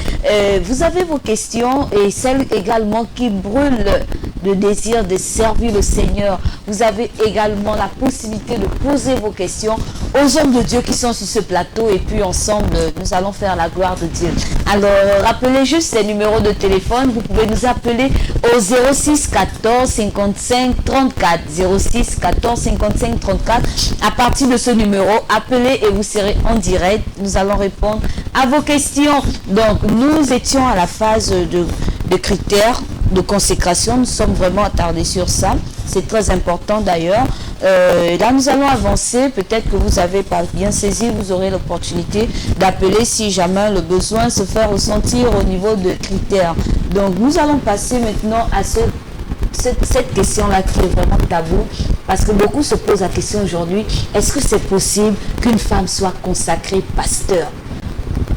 Vous avez vos questions et celles également qui brûlent le désir de servir le Seigneur. Vous avez également la possibilité de poser vos questions aux hommes de Dieu qui sont sur ce plateau et puis ensemble nous allons faire la gloire de Dieu. Alors rappelez juste les numéros de téléphone. Vous pouvez nous appeler au 06 14 55 34 06 14 55 34. À partir de ce numéro, appelez et vous serez en direct. Nous allons répondre à vos questions. Donc nous étions à la phase de critères de consécration. Nous sommes vraiment attardés sur ça. C'est très important d'ailleurs. Là, nous allons avancer. Peut-être que vous avez pas bien saisi, vous aurez l'opportunité d'appeler si jamais le besoin se fait ressentir au niveau de critères. Donc, nous allons passer maintenant à cette question-là qui est vraiment tabou. Parce que beaucoup se posent la question aujourd'hui, est-ce que c'est possible qu'une femme soit consacrée pasteur?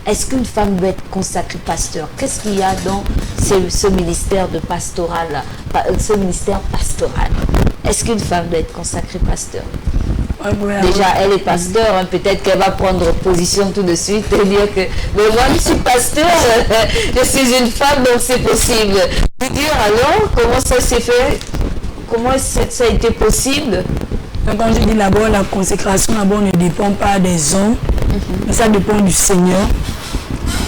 Est-ce qu'une femme doit être consacrée pasteur? Qu'est-ce qu'il y a dans ce ministère de pastoral, ce ministère pastoral? Est-ce qu'une femme doit être consacrée pasteur? Déjà, elle est pasteur, hein, peut-être qu'elle va prendre position tout de suite et dire que mais moi je suis pasteur, je suis une femme, donc c'est possible. Vous dire alors, comment ça s'est fait? Comment ça a été possible? Donc, quand je dis d'abord, la consécration d'abord ne dépend pas des hommes, mais ça dépend du Seigneur.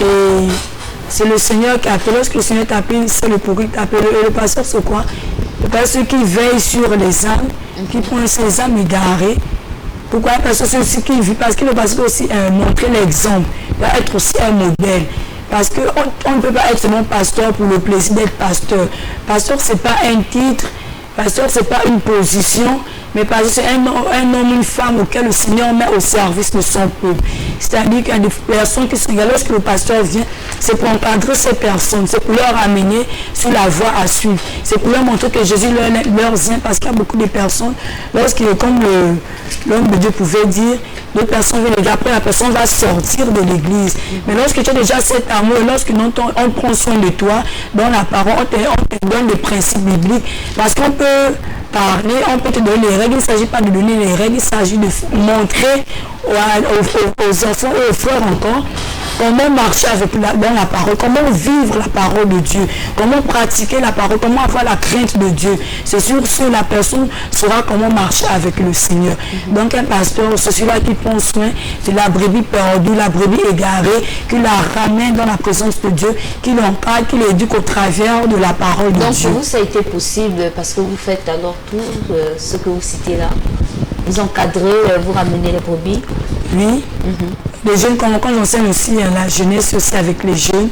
Et c'est le Seigneur qui appelle. Lorsque le Seigneur t'appelle, c'est le pourri qui t'appelle. Et le pasteur, c'est quoi? Le pasteur qui veille sur les âmes, qui prend ces âmes égarées. Pourquoi? Parce que c'est aussi qui vit. Parce que le pasteur doit aussi montrer l'exemple. Il doit être aussi un modèle. Parce qu'on ne peut pas être seulement pasteur pour le plaisir d'être pasteur. Pasteur, ce n'est pas un titre. Pasteur, ce n'est pas une position, mais pasteur, c'est un homme, une femme auquel le Seigneur met au service de son peuple. C'est-à-dire qu'il y a des personnes qui sont là, lorsque le pasteur vient, c'est pour encadrer ces personnes, c'est pour leur amener sur la voie à suivre. C'est pour leur montrer que Jésus leur vient, parce qu'il y a beaucoup de personnes, comme l'homme de Dieu pouvait dire, d'autres personnes viennent, après la personne va sortir de l'église. Mais lorsque tu as déjà cet amour, lorsque on prend soin de toi, dans la parole, on te donne des principes bibliques, parce qu'on peut parler, on peut te donner les règles. Il ne s'agit pas de donner les règles, il s'agit de montrer aux enfants et aux frères encore comment marcher dans la parole, comment vivre la parole de Dieu, comment pratiquer la parole, comment avoir la crainte de Dieu. C'est sûr que la personne saura comment marcher avec le Seigneur. Donc un pasteur, c'est celui-là qui prend soin de la brebis perdue, la brebis égarée, qui la ramène dans la présence de Dieu, qui l'encadre, qui l'éduque au travers de la parole de Dieu. Donc pour vous, ça a été possible parce que vous faites alors tout ce que vous citez là. Vous encadrez, vous ramenez les brebis. Oui. Les jeunes, quand j'enseigne aussi la jeunesse aussi avec les jeunes,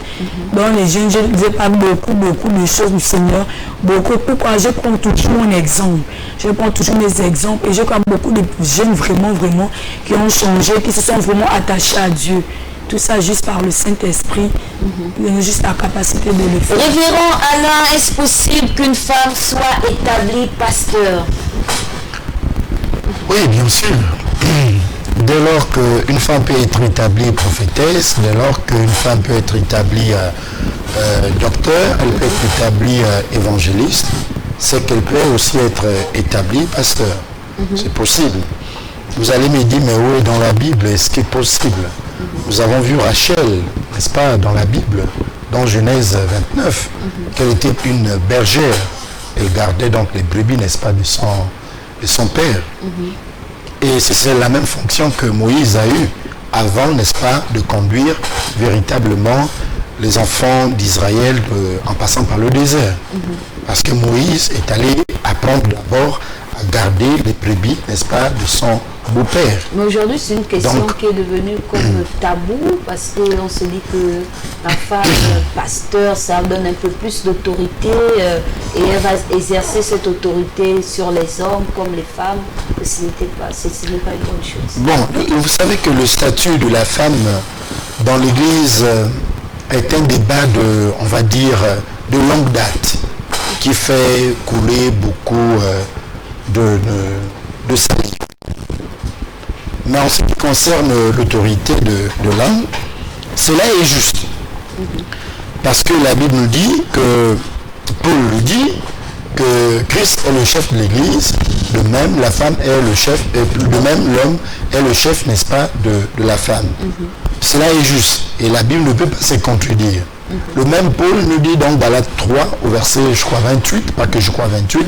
dans les jeunes, je ne veux pas beaucoup de choses du Seigneur. Beaucoup. Pourquoi? Je prends toujours mon exemple. Je prends toujours mes exemples et je crois beaucoup de jeunes vraiment qui ont changé, qui se sont vraiment attachés à Dieu. Tout ça juste par le Saint-Esprit, juste la capacité de le faire. Révérend Alain, est-ce possible qu'une femme soit établie pasteur? Oui, bien sûr. Dès lors qu'une femme peut être établie prophétesse, dès lors qu'une femme peut être établie docteur, elle peut être établie évangéliste, c'est qu'elle peut aussi être établie pasteur. C'est possible. Vous allez me dire, mais où est dans la Bible est-ce qui est possible? Nous avons vu Rachel, n'est-ce pas, dans la Bible. dans Genèse 29, qu'elle était une bergère. Elle gardait donc les brebis, n'est-ce pas, de son père. Et c'est la même fonction que Moïse a eue avant, n'est-ce pas, de conduire véritablement les enfants d'Israël en passant par le désert. Parce que Moïse est allé apprendre d'abord à garder les brebis, n'est-ce pas, de son beau-père. Mais aujourd'hui, c'est une question qui est devenue comme tabou parce qu'on se dit que la femme pasteur, ça donne un peu plus d'autorité et elle va exercer cette autorité sur les hommes comme les femmes. Ce n'est pas une bonne chose. Bon, vous savez que le statut de la femme dans l'Église est un débat on va dire, de longue date qui fait couler beaucoup de salive. Mais en ce qui concerne l'autorité de l'homme, cela est juste. Parce que la Bible nous dit que, Paul nous dit que Christ est le chef de l'Église, de même la femme est le chef, de même l'homme est le chef, n'est-ce pas, de la femme. Cela est juste. Et la Bible ne peut pas se contredire. Le même Paul nous dit dans Galates 3, au verset, je crois, 28, pas que je crois 28,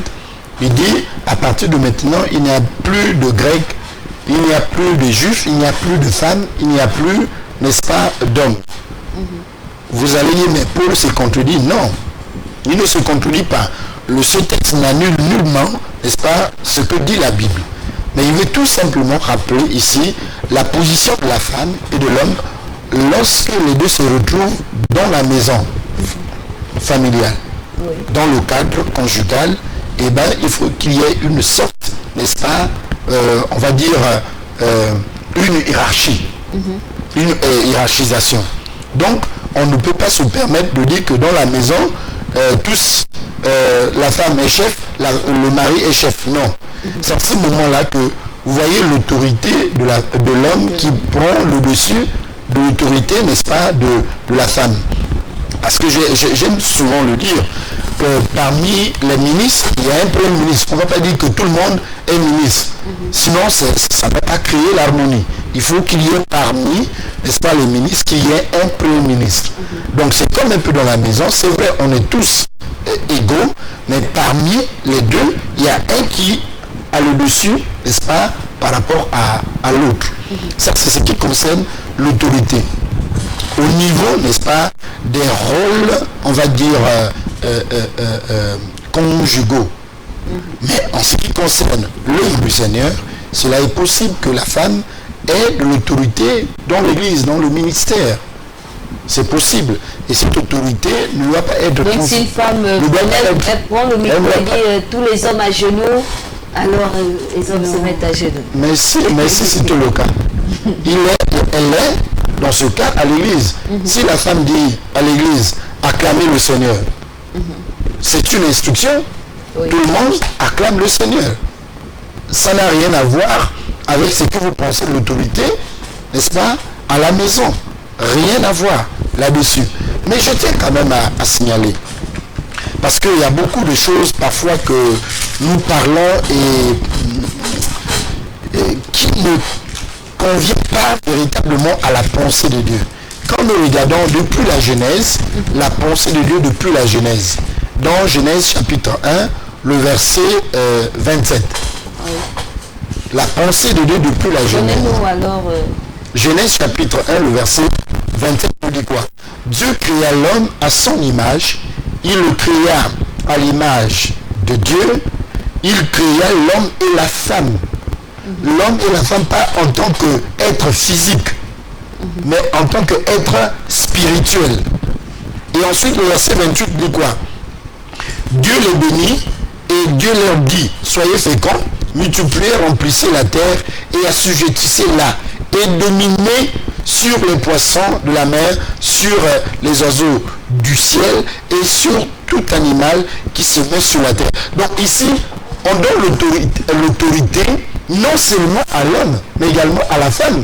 il dit, à partir de maintenant, il n'y a plus de Grecs, il n'y a plus de Juifs, il n'y a plus de femmes, il n'y a plus, n'est-ce pas, d'hommes. Vous allez dire, mais Paul se contredit. Non, il ne se contredit pas. Ce texte n'annule nullement, n'est-ce pas, ce que dit la Bible. Mais il veut tout simplement rappeler ici la position de la femme et de l'homme lorsque les deux se retrouvent dans la maison familiale, dans le cadre conjugal. Eh bien, il faut qu'il y ait une sorte, n'est-ce pas, on va dire, une hiérarchie, une hiérarchisation. Donc, on ne peut pas se permettre de dire que dans la maison, tous, la femme est chef, le mari est chef. Non. C'est à ce moment-là que vous voyez l'autorité de l'homme qui prend le dessus de l'autorité, n'est-ce pas, de la femme. Parce que j'aime souvent le dire, que parmi les ministres, il y a un premier ministre. On ne va pas dire que tout le monde est ministre. Sinon, ça ne va pas créer l'harmonie. Il faut qu'il y ait parmi, n'est-ce pas, les ministres, qu'il y ait un premier ministre. Donc c'est comme un peu dans la maison. C'est vrai, on est tous égaux, mais parmi les deux, il y a un qui a le dessus, n'est-ce pas, par rapport à l'autre. Ça, c'est ce qui concerne l'autorité. Au niveau, n'est-ce pas, des rôles, on va dire, conjugaux. Mais en ce qui concerne l'œuvre du Seigneur, cela est possible que la femme ait de l'autorité dans l'Église, dans le ministère. C'est possible. Et cette autorité ne doit pas être... Donc si une femme elle prend le micro et dit tous les hommes à genoux, alors les hommes se mettent à genoux. Mais si c'est le cas, elle est dans ce cas à l'église. Si la femme dit à l'église, acclamez le Seigneur, c'est une instruction. Tout le monde acclame le Seigneur. Ça n'a rien à voir avec ce que vous pensez de l'autorité, n'est-ce pas, à la maison. Rien à voir là-dessus. Mais je tiens quand même à signaler. Parce qu'il y a beaucoup de choses parfois que nous parlons et qui ne conviennent pas véritablement à la pensée de Dieu. Quand nous regardons depuis la Genèse, la pensée de Dieu depuis la Genèse, dans Genèse chapitre 1, le verset 27. La pensée de Dieu depuis la Genèse. Genèse chapitre 1, le verset 27 nous dit quoi? Dieu créa l'homme à son image, il le créa à l'image de Dieu, il créa l'homme et la femme. L'homme et la femme pas en tant qu'être physique, mais en tant qu'être spirituel. Et ensuite le verset 28 dit quoi? Dieu les bénit et Dieu leur dit, soyez féconds, multipliez, remplissez la terre et assujettissez-la et dominez sur les poissons de la mer, sur les oiseaux du ciel et sur tout animal qui se met sur la terre. Donc ici, on donne l'autorité non seulement à l'homme, mais également à la femme.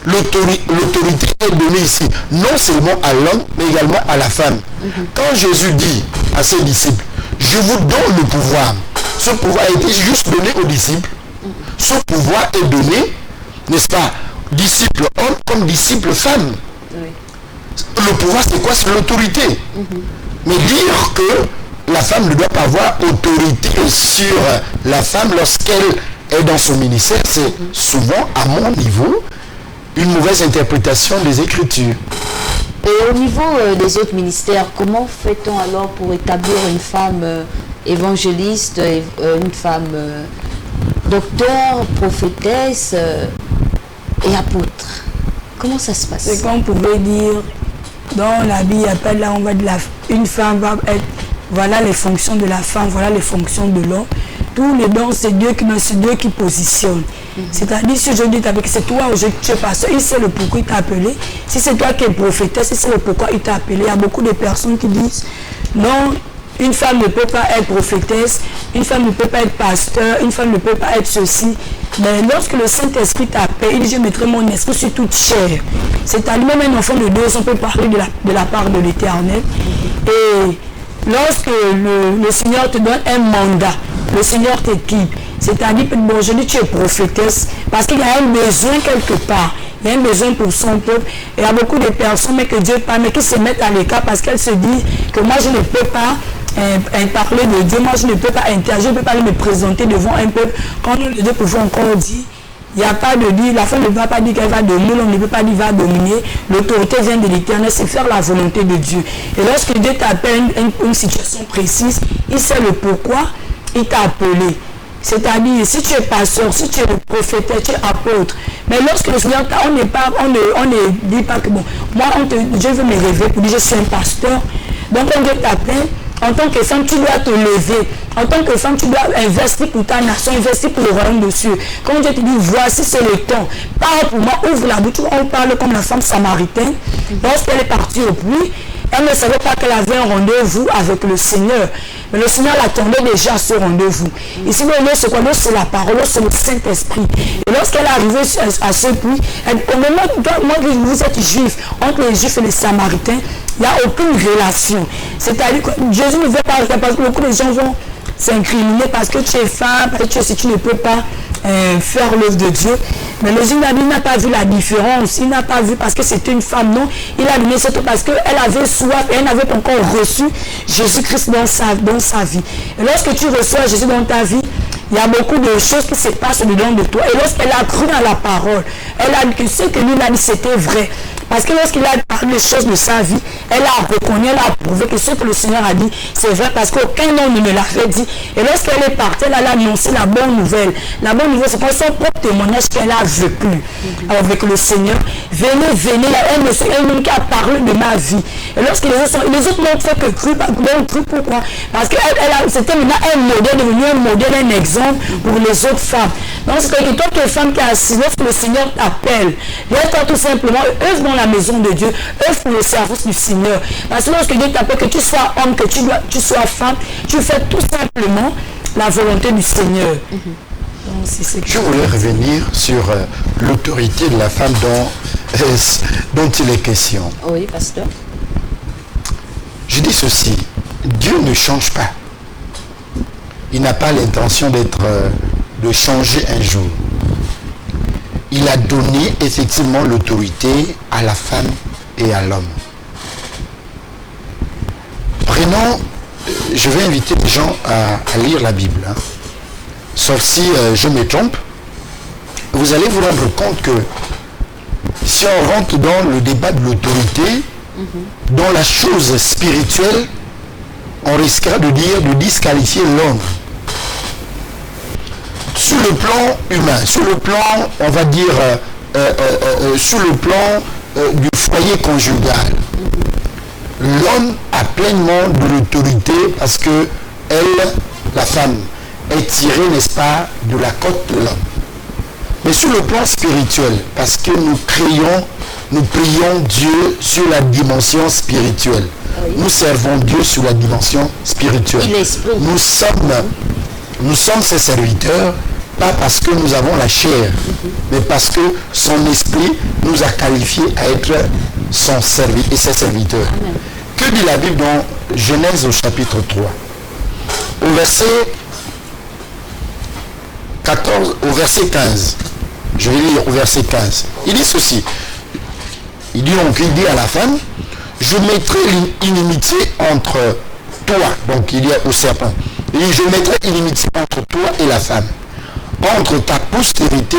L'autorité est donnée ici, non seulement à l'homme, mais également à la femme. Quand Jésus dit à ses disciples, je vous donne le pouvoir, ce pouvoir a été juste donné aux disciples. Ce pouvoir est donné, n'est-ce pas, disciple homme comme disciple femme. Le pouvoir, c'est quoi? C'est l'autorité. Mais dire que la femme ne doit pas avoir autorité sur la femme lorsqu'elle est dans son ministère, c'est souvent, à mon niveau, une mauvaise interprétation des Écritures. Et au niveau des autres ministères, comment fait-on alors pour établir une femme évangéliste, une femme docteur, prophétesse et apôtre? Comment ça se passe? C'est comme on pouvait dire, dans la Bible, appelle là, on va dire, une femme va être, voilà les fonctions de la femme, voilà les fonctions de l'homme. Tous les dons, c'est Dieu qui positionne. C'est-à-dire, si je dis que c'est toi ou tu es pasteur, il sait le pourquoi il t'a appelé. Si c'est toi qui es prophétesse, il sait le pourquoi il t'a appelé. Il y a beaucoup de personnes qui disent, non, une femme ne peut pas être prophétesse, une femme ne peut pas être pasteur, une femme ne peut pas être ceci. Mais lorsque le Saint-Esprit t'appelle, il dit, je mettrai mon esprit sur toute chair. C'est-à-dire, même un enfant de Dieu, on peut parler de la part de l'Éternel. Et lorsque le Seigneur te donne un mandat, le Seigneur t'équipe. C'est-à-dire que bon, je dis tu es prophétesse parce qu'il y a un besoin quelque part. Il y a un besoin pour son peuple. Et il y a beaucoup de personnes mais que Dieu parle, mais qui se mettent à l'écart parce qu'elles se disent que moi je ne peux pas parler de Dieu, moi je ne peux pas interagir, je ne peux pas me présenter devant un peuple. Quand nous les deux pouvons encore dire, il n'y a pas de dire, la femme ne va pas dire qu'elle va dominer, on ne peut pas dire va dominer. L'autorité vient de l'Éternel, c'est faire la volonté de Dieu. Et lorsque Dieu t'appelle une situation précise, il sait le pourquoi il t'a appelé. C'est-à-dire, si tu es pasteur, si tu es le prophète, tu es apôtre. Mais lorsque le Seigneur, on ne dit pas que bon, moi, Dieu veut me révéler pour dire je suis un pasteur. Donc, quand Dieu t'appelle, en tant que femme, tu dois te lever. En tant que femme, tu dois investir pour ta nation, investir pour le royaume de Dieu. Quand Dieu te dit, voici c'est le temps, parle pour moi, ouvre la bouche. On parle comme la femme samaritaine. Lorsqu'elle est partie au puits, elle ne savait pas qu'elle avait un rendez-vous avec le Seigneur. Mais le Seigneur l'attendait déjà à ce rendez-vous. Ici, c'est quoi? C'est la parole, c'est le Saint-Esprit. Et lorsqu'elle est arrivée à ce puits, au moment où vous êtes juif, entre les juifs et les samaritains, il n'y a aucune relation. C'est-à-dire que Jésus ne veut pas, parce que beaucoup de gens vont s'incriminer parce que tu es femme, parce que si tu ne peux pas faire l'œuvre de Dieu. Mais le Jésus n'a pas vu la différence. Il n'a pas vu parce que c'était une femme, non. Il a donné cette parce qu'elle avait soif et elle n'avait pas encore reçu Jésus-Christ dans sa vie. Et lorsque tu reçois Jésus dans ta vie, il y a beaucoup de choses qui se passent dedans de toi. Et lorsqu'elle a cru à la parole, elle a dit que ce que lui a dit c'était vrai. Parce que lorsqu'il a parlé des choses de sa vie, elle a reconnu, elle a prouvé que ce que le Seigneur a dit, c'est vrai parce qu'aucun homme ne l'avait dit. Et lorsqu'elle est partie, elle a annoncé la bonne nouvelle. La bonne nouvelle, c'est pas son propre témoignage qu'elle a vécu avec le Seigneur. Venez, il y a un homme qui a parlé de ma vie. Et lorsque les autres n'ont fait que cru, pourquoi? Parce que c'était maintenant un modèle, devenu un modèle, un exemple pour les autres femmes. Donc c'est que toi, tu es femme qui est assise, lorsque le Seigneur t'appelle, laisse-toi tout simplement, œuvre dans la maison de Dieu, œuvre pour le service du Seigneur. Parce que lorsque Dieu t'appelle, que tu sois homme, que tu sois femme, tu fais tout simplement la volonté du Seigneur. Donc, je voulais revenir sur l'autorité de la femme dont il est question. Oui, pasteur. Je dis ceci, Dieu ne change pas. Il n'a pas l'intention de changer un jour. Il a donné effectivement l'autorité à la femme et à l'homme. Prenons, je vais inviter les gens à lire la Bible. Sauf si je me trompe, vous allez vous rendre compte que si on rentre dans le débat de l'autorité, dans la chose spirituelle, on risquera de disqualifier l'homme. Sur le plan humain, sur le plan, on va dire, sur le plan du foyer conjugal, l'homme a pleinement de l'autorité parce que elle, la femme, est tirée, n'est-ce pas, de la côte de l'homme. Mais sur le plan spirituel, parce que nous prions Dieu sur la dimension spirituelle. Oui. Nous servons Dieu sur la dimension spirituelle. Nous sommes ses serviteurs, pas parce que nous avons la chair, mais parce que son esprit nous a qualifiés à être son serviteur et ses serviteurs. Amen. Que dit la Bible dans Genèse au chapitre 3 au verset 14, au verset 15. Je vais lire au verset 15. Il dit ceci. Il dit donc, il dit à la femme, je mettrai l'inimitié entre toi, donc il dit au serpent, il dit, je mettrai l'inimitié entre toi et la femme, entre ta postérité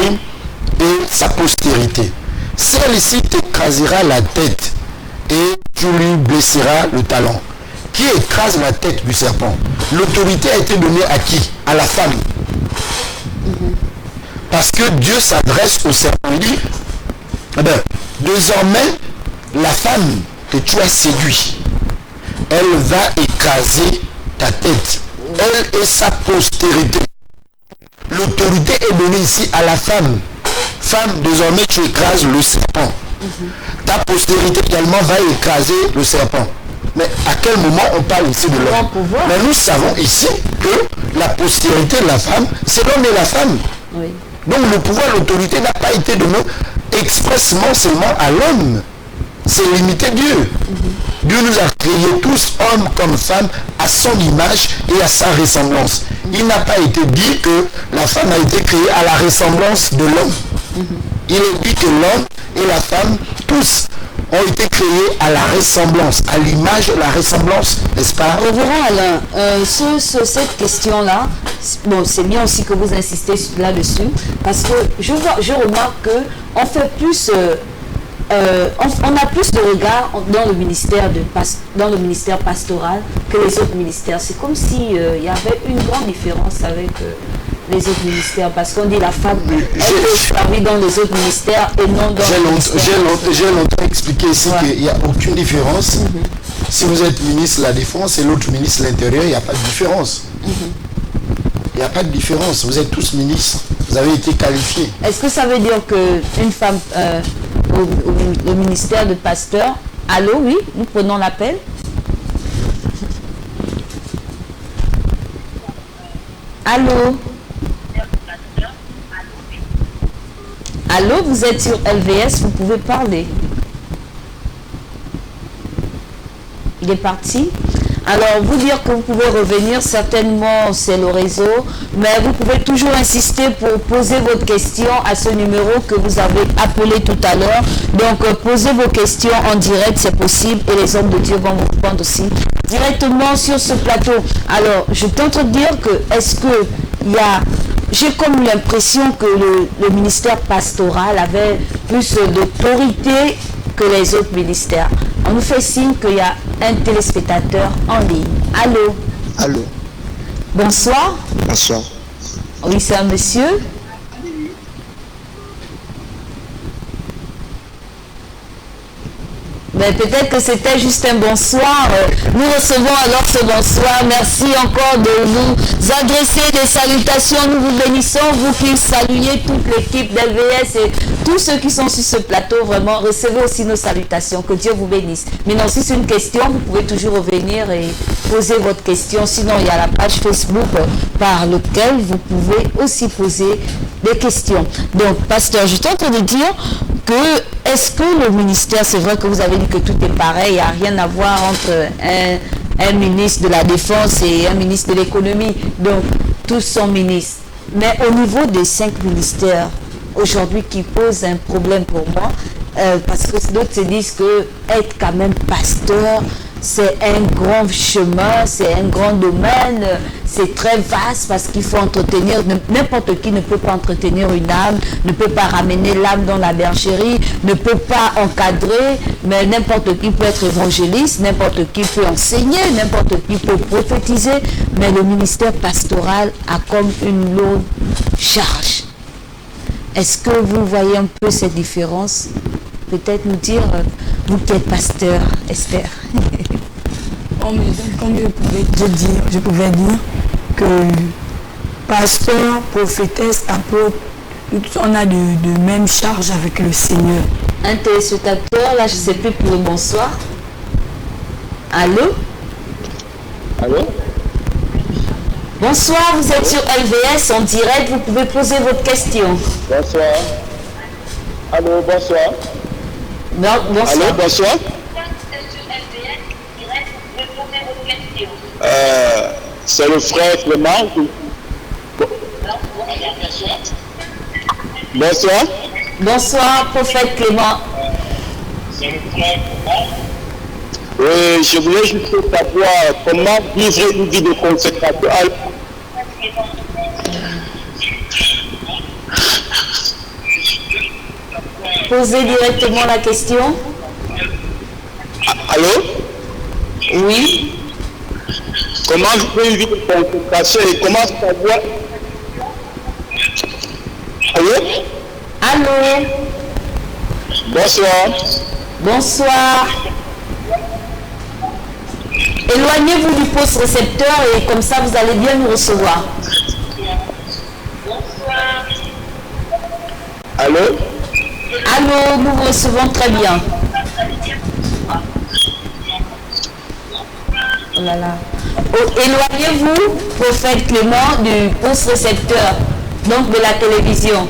et sa postérité. Celle-ci t'écrasera la tête et tu lui blesseras le talon. Qui écrase la tête du serpent? L'autorité a été donnée à qui? À la femme. Parce que Dieu s'adresse au serpent. Il dit, désormais, la femme que tu as séduit, elle va écraser ta tête. Elle et sa postérité. L'autorité est donnée ici à la femme. Femme, désormais tu écrases le serpent. Ta postérité également va écraser le serpent. Mais à quel moment on parle ici de l'homme? Mais nous savons ici que la postérité de la femme, c'est l'homme et la femme. Oui. Donc le pouvoir, l'autorité n'a pas été donné expressement seulement à l'homme. C'est limité Dieu. Dieu nous a créés tous, hommes comme femmes, à son image et à sa ressemblance. Il n'a pas été dit que la femme a été créée à la ressemblance de l'homme. Il est dit que l'homme et la femme, tous, ont été créés à la ressemblance, à l'image, la ressemblance, n'est-ce pas? Révérend Alain, sur cette question-là, bon, c'est bien aussi que vous insistez là-dessus, parce que je remarque qu'on fait plus, on a plus de regard dans le ministère pastoral que les autres ministères. C'est comme s'il y avait une grande différence avec les autres ministères, parce qu'on dit la femme, elle peut servir dans les autres ministères et non dans les ministères. J'ai longtemps expliqué ici qu'il n'y a aucune différence. Si vous êtes ministre de la Défense et l'autre ministre de l'Intérieur, il n'y a pas de différence. Il n'y a pas de différence. Vous êtes tous ministres. Vous avez été qualifiés. Est-ce que ça veut dire qu'une femme au ministère de pasteur, allô, oui, nous prenons l'appel. Allô? Allô, vous êtes sur LVS, vous pouvez parler. Il est parti. Alors, vous dire que vous pouvez revenir, certainement c'est le réseau, mais vous pouvez toujours insister pour poser votre question à ce numéro que vous avez appelé tout à l'heure. Donc, posez vos questions en direct, c'est possible, et les hommes de Dieu vont vous répondre aussi directement sur ce plateau. Alors, je tente de dire que, est-ce que il y a... J'ai comme l'impression que le ministère pastoral avait plus d'autorité que les autres ministères. On nous fait signe qu'il y a un téléspectateur en ligne. Allô? Allô? Bonsoir. Bonsoir. Oui, c'est un monsieur. Mais peut-être que c'était juste un bonsoir. Nous recevons alors ce bonsoir. Merci encore de nous adresser des salutations. Nous vous bénissons, vous qui saluez toute l'équipe d'LVS et tous ceux qui sont sur ce plateau. Vraiment, recevez aussi nos salutations. Que Dieu vous bénisse. Maintenant, si c'est une question, vous pouvez toujours revenir et poser votre question. Sinon, il y a la page Facebook par laquelle vous pouvez aussi poser des questions. Donc, pasteur, je suis en train de dire que est-ce que le ministère, c'est vrai que vous avez dit que tout est pareil, il n'y a rien à voir entre un ministre de la Défense et un ministre de l'Économie, donc tous sont ministres. Mais au niveau des 5 ministères, aujourd'hui, qui posent un problème pour moi, parce que d'autres se disent que être quand même pasteur, c'est un grand chemin, c'est un grand domaine, c'est très vaste parce qu'il faut entretenir, n'importe qui ne peut pas entretenir une âme, ne peut pas ramener l'âme dans la bergerie, ne peut pas encadrer, mais n'importe qui peut être évangéliste, n'importe qui peut enseigner, n'importe qui peut prophétiser, mais le ministère pastoral a comme une lourde charge. Est-ce que vous voyez un peu cette différence? Peut-être nous dire, vous qui êtes pasteur, Esther. Comme je pouvais dire que pasteur, prophétesse, apôtre, on a de mêmes charges avec le Seigneur. Un téléspectateur, là je ne sais plus pour le bonsoir. Allô? Allô? Bonsoir, vous êtes sur LVS en direct, vous pouvez poser votre question. Bonsoir. Allô, bonsoir. Bonsoir. Allô, bonsoir. C'est le frère Clément. Bonsoir, prophète Clément. Oui, je voulais juste savoir comment vivre une vie de consécration. Posez directement la question. Allô? Oui. Comment vivre une vie de consécration et comment savoir... Allô? Allô? Bonsoir. Bonsoir. Éloignez-vous du poste récepteur et comme ça vous allez bien nous recevoir. Allô? Allô, nous vous recevons très bien. Oh là là. Oh, éloignez-vous, prophète Clément, du poste récepteur, donc de la télévision.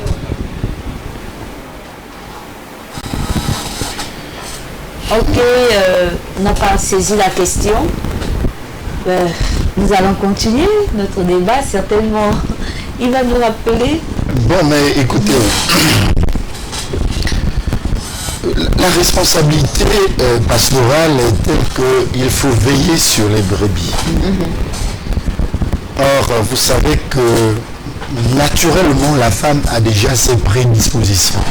Ok, on n'a pas saisi la question. Nous allons continuer notre débat, certainement. Il va nous rappeler. Bon, mais écoutez, la responsabilité pastorale est telle qu'il faut veiller sur les brebis. Or, vous savez que naturellement, la femme a déjà ses prédispositions.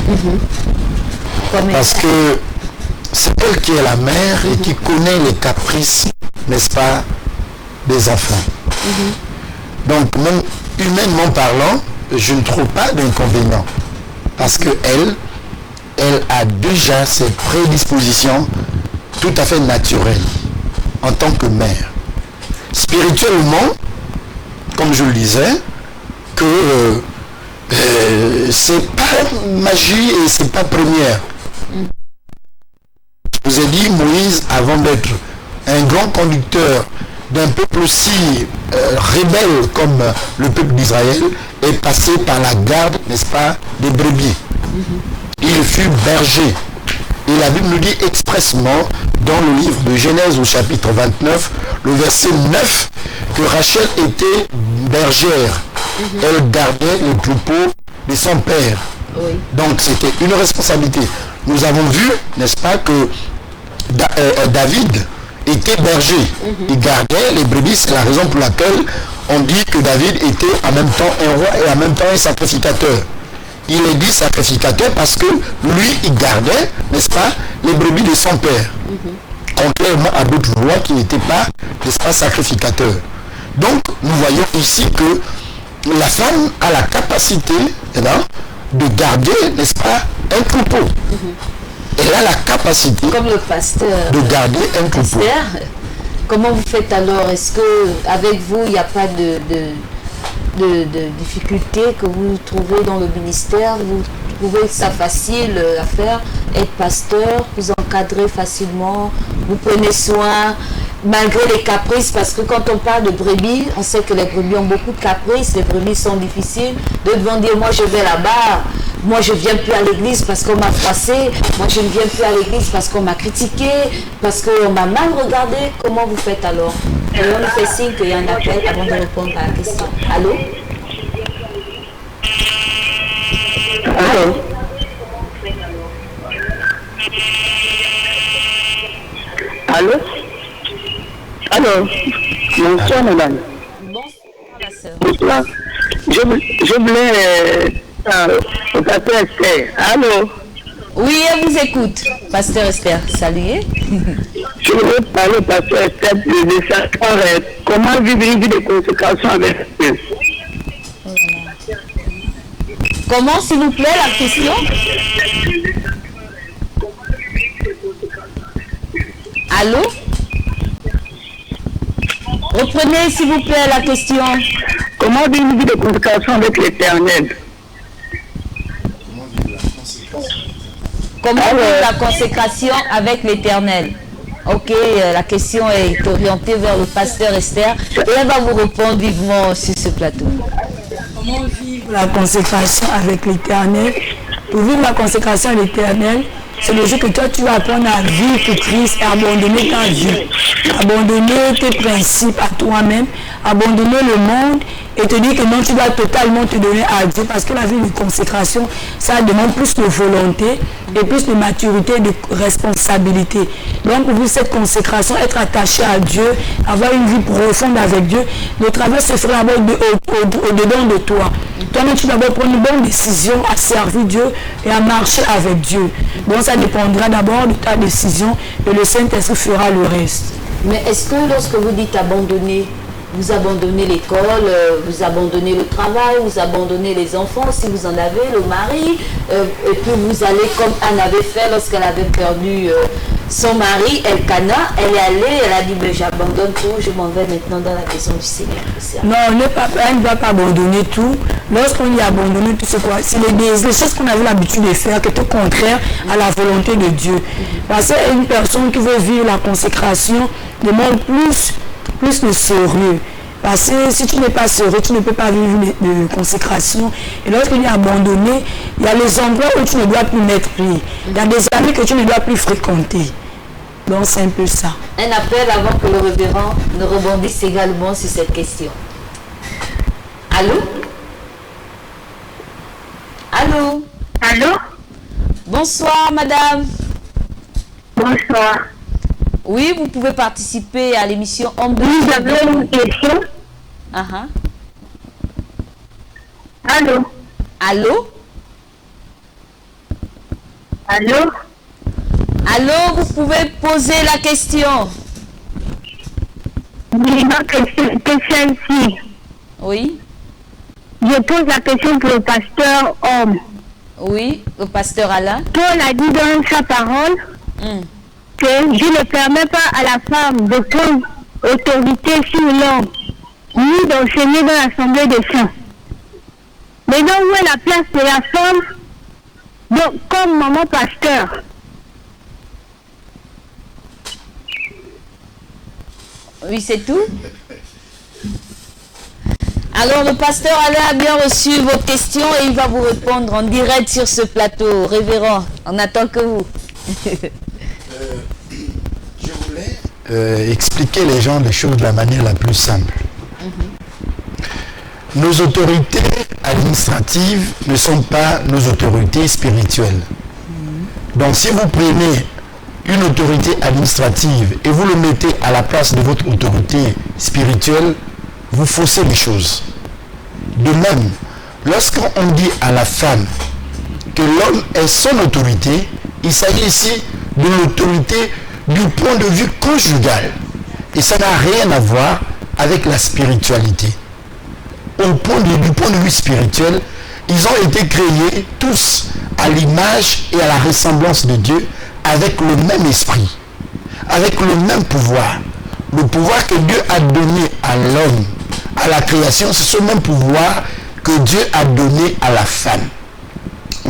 Parce que c'est elle qui est la mère et qui connaît les caprices, n'est-ce pas, des enfants. Donc, même humainement parlant, je ne trouve pas d'inconvénient. Parce que elle a déjà ses prédispositions tout à fait naturelles en tant que mère. Spirituellement, comme je le disais, que c'est pas magie et c'est pas première. Je vous ai dit, Moïse, avant d'être un grand conducteur d'un peuple aussi rebelle comme le peuple d'Israël, est passé par la garde, n'est-ce pas, des brebis. Il fut berger. Et la Bible nous dit expressement dans le livre de Genèse au chapitre 29, le verset 9, que Rachel était bergère. Elle gardait le troupeau de son père. Donc c'était une responsabilité. Nous avons vu, n'est-ce pas, que David était berger. Il gardait les brebis. C'est la raison pour laquelle on dit que David était en même temps un roi et en même temps un sacrificateur. Il est dit sacrificateur parce que lui, il gardait, n'est-ce pas, les brebis de son père. Contrairement à d'autres rois qui n'étaient pas, n'est-ce pas, sacrificateurs. Donc, nous voyons ici que la femme a la capacité de garder, n'est-ce pas, un troupeau. Elle a la capacité comme le pasteur, de garder un troupeau. Pasteur, comment vous faites alors? Est-ce que avec vous, il n'y a pas de difficultés que vous trouvez dans le ministère? Vous trouvez ça facile à faire, être pasteur, vous encadrez facilement, vous prenez soin malgré les caprices, parce que quand on parle de brebis, on sait que les brebis ont beaucoup de caprices, les brebis sont difficiles. D'autres vont dire, moi je vais là-bas, moi je ne viens plus à l'église parce qu'on m'a froissé, moi je ne viens plus à l'église parce qu'on m'a critiqué, parce qu'on m'a mal regardé. Comment vous faites alors? Et on nous fait signe qu'il y a un appel avant de répondre à la question. Allô? Allô? Allô? Allô? Bonsoir, madame. Bonsoir, ma soeur. Bonsoir. Je voulais au pasteur Esther. Allô? Oui, elle vous écoute. Pasteur Esther, saluez. Je voulais parler au pasteur Esther de savoir comment vivre une vie de consécration avec Dieu. Comment, s'il vous plaît, la question? Allô? Reprenez, s'il vous plaît, la question. Comment vivre une vie de consécration avec l'Éternel? Comment vivre la consécration avec l'Éternel? Ok, la question est orientée vers le pasteur Esther et elle va vous répondre vivement sur ce plateau. Comment vivre la consécration avec l'Éternel? Pour vivre la consécration à l'Éternel, c'est le jour que toi tu vas apprendre à vivre pour Christ et abandonner ta vie, abandonner tes principes à toi-même, abandonner le monde et te dire que non, tu dois totalement te donner à Dieu, parce que la vie de consécration, ça demande plus de volonté et plus de maturité, de responsabilité. Donc, pour cette consécration, être attaché à Dieu, avoir une vie profonde avec Dieu, le travail se fera d'abord au-dedans de toi. Toi-même, tu dois prendre une bonne décision à servir Dieu et à marcher avec Dieu. Donc, ça dépendra d'abord de ta décision et le Saint-Esprit fera le reste. Mais est-ce que lorsque vous dites abandonner, vous abandonnez l'école, vous abandonnez le travail, vous abandonnez les enfants, si vous en avez, le mari, et puis vous allez comme Anne avait fait lorsqu'elle avait perdu son mari, Elkana, elle est allée, elle a dit, ben, j'abandonne tout, je m'en vais maintenant dans la maison du Seigneur. Non, elle ne doit pas abandonner tout. Lorsqu'on y abandonne tout, c'est quoi? C'est les choses qu'on avait l'habitude de faire, qui est au contraire à la volonté de Dieu. Parce qu'une personne qui veut vivre la consécration demande plus de sérieux. Parce que si tu n'es pas sérieux, tu ne peux pas vivre de consécration. Et lorsqu'il est abandonné, il y a les endroits où tu ne dois plus mettre pied. Il y a des amis que tu ne dois plus fréquenter. Donc c'est un peu ça. Un appel avant que le révérend ne rebondisse également sur cette question. Allô? Allô? Allô? Bonsoir madame. Bonsoir. Oui, vous pouvez participer à l'émission Homme de Vous avez une question? Allô? Allô? Allô? Allô, vous pouvez poser la question. Oui, ma question ici. Oui? Je pose la question pour le pasteur homme. Oui, le pasteur Alain. Paul a dit dans sa parole que je ne permets pas à la femme de prendre autorité sur l'homme, ni d'enseigner dans l'assemblée des saints. Mais donc, où est la place de la femme donc, comme maman pasteur? Oui, c'est tout. Alors, le pasteur Alain a bien reçu vos questions et il va vous répondre en direct sur ce plateau. Révérend, on attend que vous. Je voulais expliquer les gens les choses de la manière la plus simple. Nos autorités administratives ne sont pas nos autorités spirituelles. Donc si vous prenez une autorité administrative et vous le mettez à la place de votre autorité spirituelle, vous faussez les choses. De même, lorsqu'on dit à la femme que l'homme est son autorité, il s'agit ici de l'autorité du point de vue conjugal. Et ça n'a rien à voir avec la spiritualité. Du point de vue spirituel, ils ont été créés tous à l'image et à la ressemblance de Dieu, avec le même esprit, avec le même pouvoir. Le pouvoir que Dieu a donné à l'homme, à la création, c'est ce même pouvoir que Dieu a donné à la femme.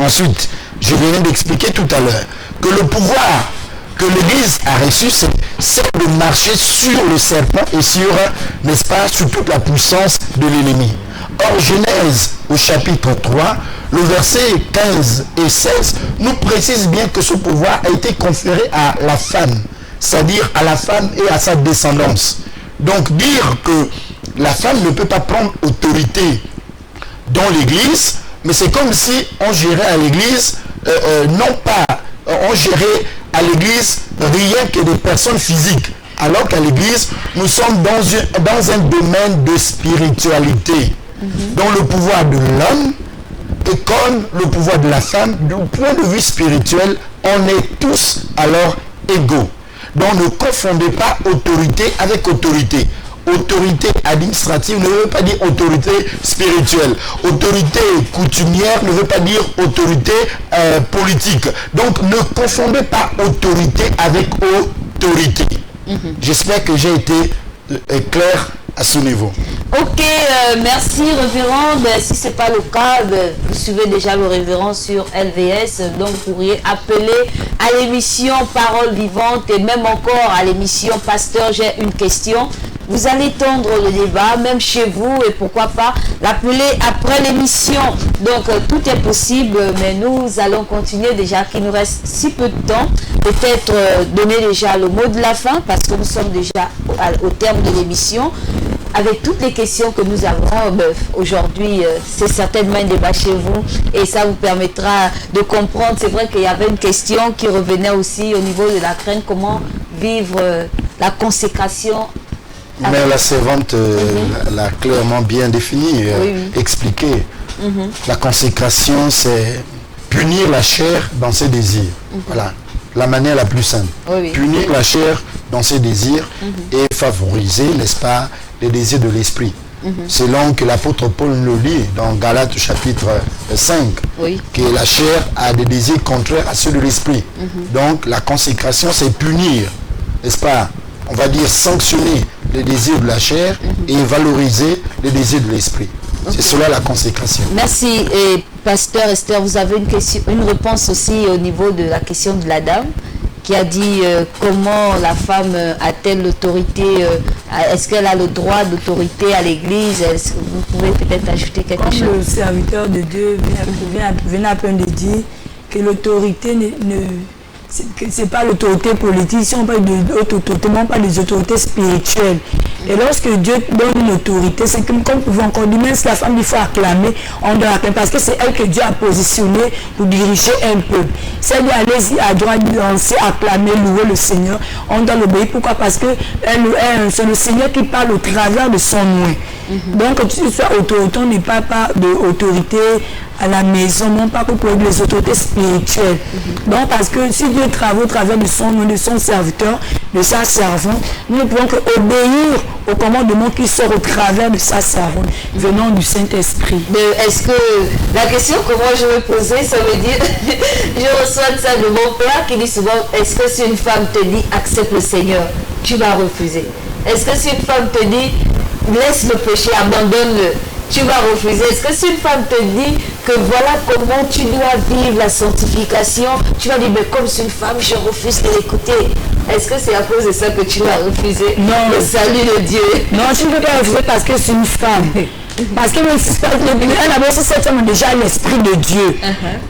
Ensuite, je viens d'expliquer tout à l'heure que le pouvoir que l'Église a reçu, c'est de marcher sur le serpent et sur, n'est-ce pas, sur toute la puissance de l'ennemi. Or, Genèse au chapitre 3, le verset 15 et 16 nous précise bien que ce pouvoir a été conféré à la femme, c'est-à-dire à la femme et à sa descendance. Donc dire que la femme ne peut pas prendre autorité dans l'Église, mais c'est comme si on gérait à l'Église, non pas, on gérait à l'Église rien que des personnes physiques, alors qu'à l'Église, nous sommes dans un domaine de spiritualité. Dont le pouvoir de l'homme est comme le pouvoir de la femme, du point de vue spirituel, on est tous alors égaux. Donc ne confondez pas autorité avec autorité. Autorité administrative ne veut pas dire autorité spirituelle. Autorité coutumière ne veut pas dire autorité politique. Donc ne confondez pas autorité avec autorité. J'espère que j'ai été clair à ce niveau. Ok, merci révérend. Si ce n'est pas le cas, vous suivez déjà le révérend sur LVS, donc vous pourriez appeler à l'émission Parole Vivante et même encore à l'émission Pasteur, j'ai une question. Vous allez tendre le débat, même chez vous, et pourquoi pas l'appeler après l'émission. Donc tout est possible, mais nous allons continuer déjà qu'il nous reste si peu de temps. Peut-être donner déjà le mot de la fin, parce que nous sommes déjà au terme de l'émission. avec toutes les questions que nous avons aujourd'hui, c'est certainement un débat chez vous et ça vous permettra de comprendre. C'est vrai qu'il y avait une question qui revenait aussi au niveau de la crainte, comment vivre la consécration. Mais la servante l'a clairement bien défini, expliqué. La consécration, c'est punir la chair dans ses désirs. Voilà, la manière la plus simple. Punir la chair dans ses désirs et favoriser, n'est-ce pas, les désirs de l'esprit. Selon que l'apôtre Paul nous lit dans Galates chapitre 5, que la chair a des désirs contraires à ceux de l'esprit. Donc la consécration, c'est punir, n'est-ce pas, on va dire sanctionner les désirs de la chair et valoriser les désirs de l'esprit. C'est cela la consécration. Merci. Et Pasteur Esther, vous avez une réponse aussi au niveau de la question de la dame qui a dit comment la femme a-t-elle l'autorité, est-ce qu'elle a le droit d'autorité à l'église? Vous pouvez peut-être ajouter quelque chose? Le serviteur de Dieu vient à peine de dire que l'autorité c'est pas l'autorité politique, si on parle d'autorité, on parle des autorités spirituelles. Et lorsque Dieu donne une autorité, c'est comme vous pouvez encore dire, même si la femme, il faut acclamer, on doit acclamer, parce que c'est elle que Dieu a positionné pour diriger un peuple. Si elle dit allez-y à droite, danser, acclamer, louer le Seigneur, on doit l'obéir. Pourquoi? Parce que c'est le Seigneur qui parle au travers de son nom. Donc, que tu sois autorité, on n'est pas d'autorité à la maison, non pas pour les autorités spirituelles. Donc, parce que si Dieu travaille au travers de son nom, de son serviteur, de sa servante, nous ne pouvons qu'obéir au commandement qui sort au travers de sa servante, venant du Saint-Esprit. Est-ce que la question que moi je vais poser, ça veut dire, je reçois ça de mon père qui dit souvent, est-ce que si une femme te dit accepte le Seigneur, tu vas refuser? Est-ce que si une femme te dit laisse le péché, abandonne-le, tu vas refuser? Est-ce que si une femme te dit que voilà comment tu dois vivre la sanctification, tu vas dire mais comme c'est une femme, je refuse de l'écouter? Est-ce que c'est à cause de ça que tu vas refuser le salut de Dieu? Non, tu ne peux pas refuser parce que c'est une femme. Parce que d'abord, cette femme a déjà l'Esprit de Dieu.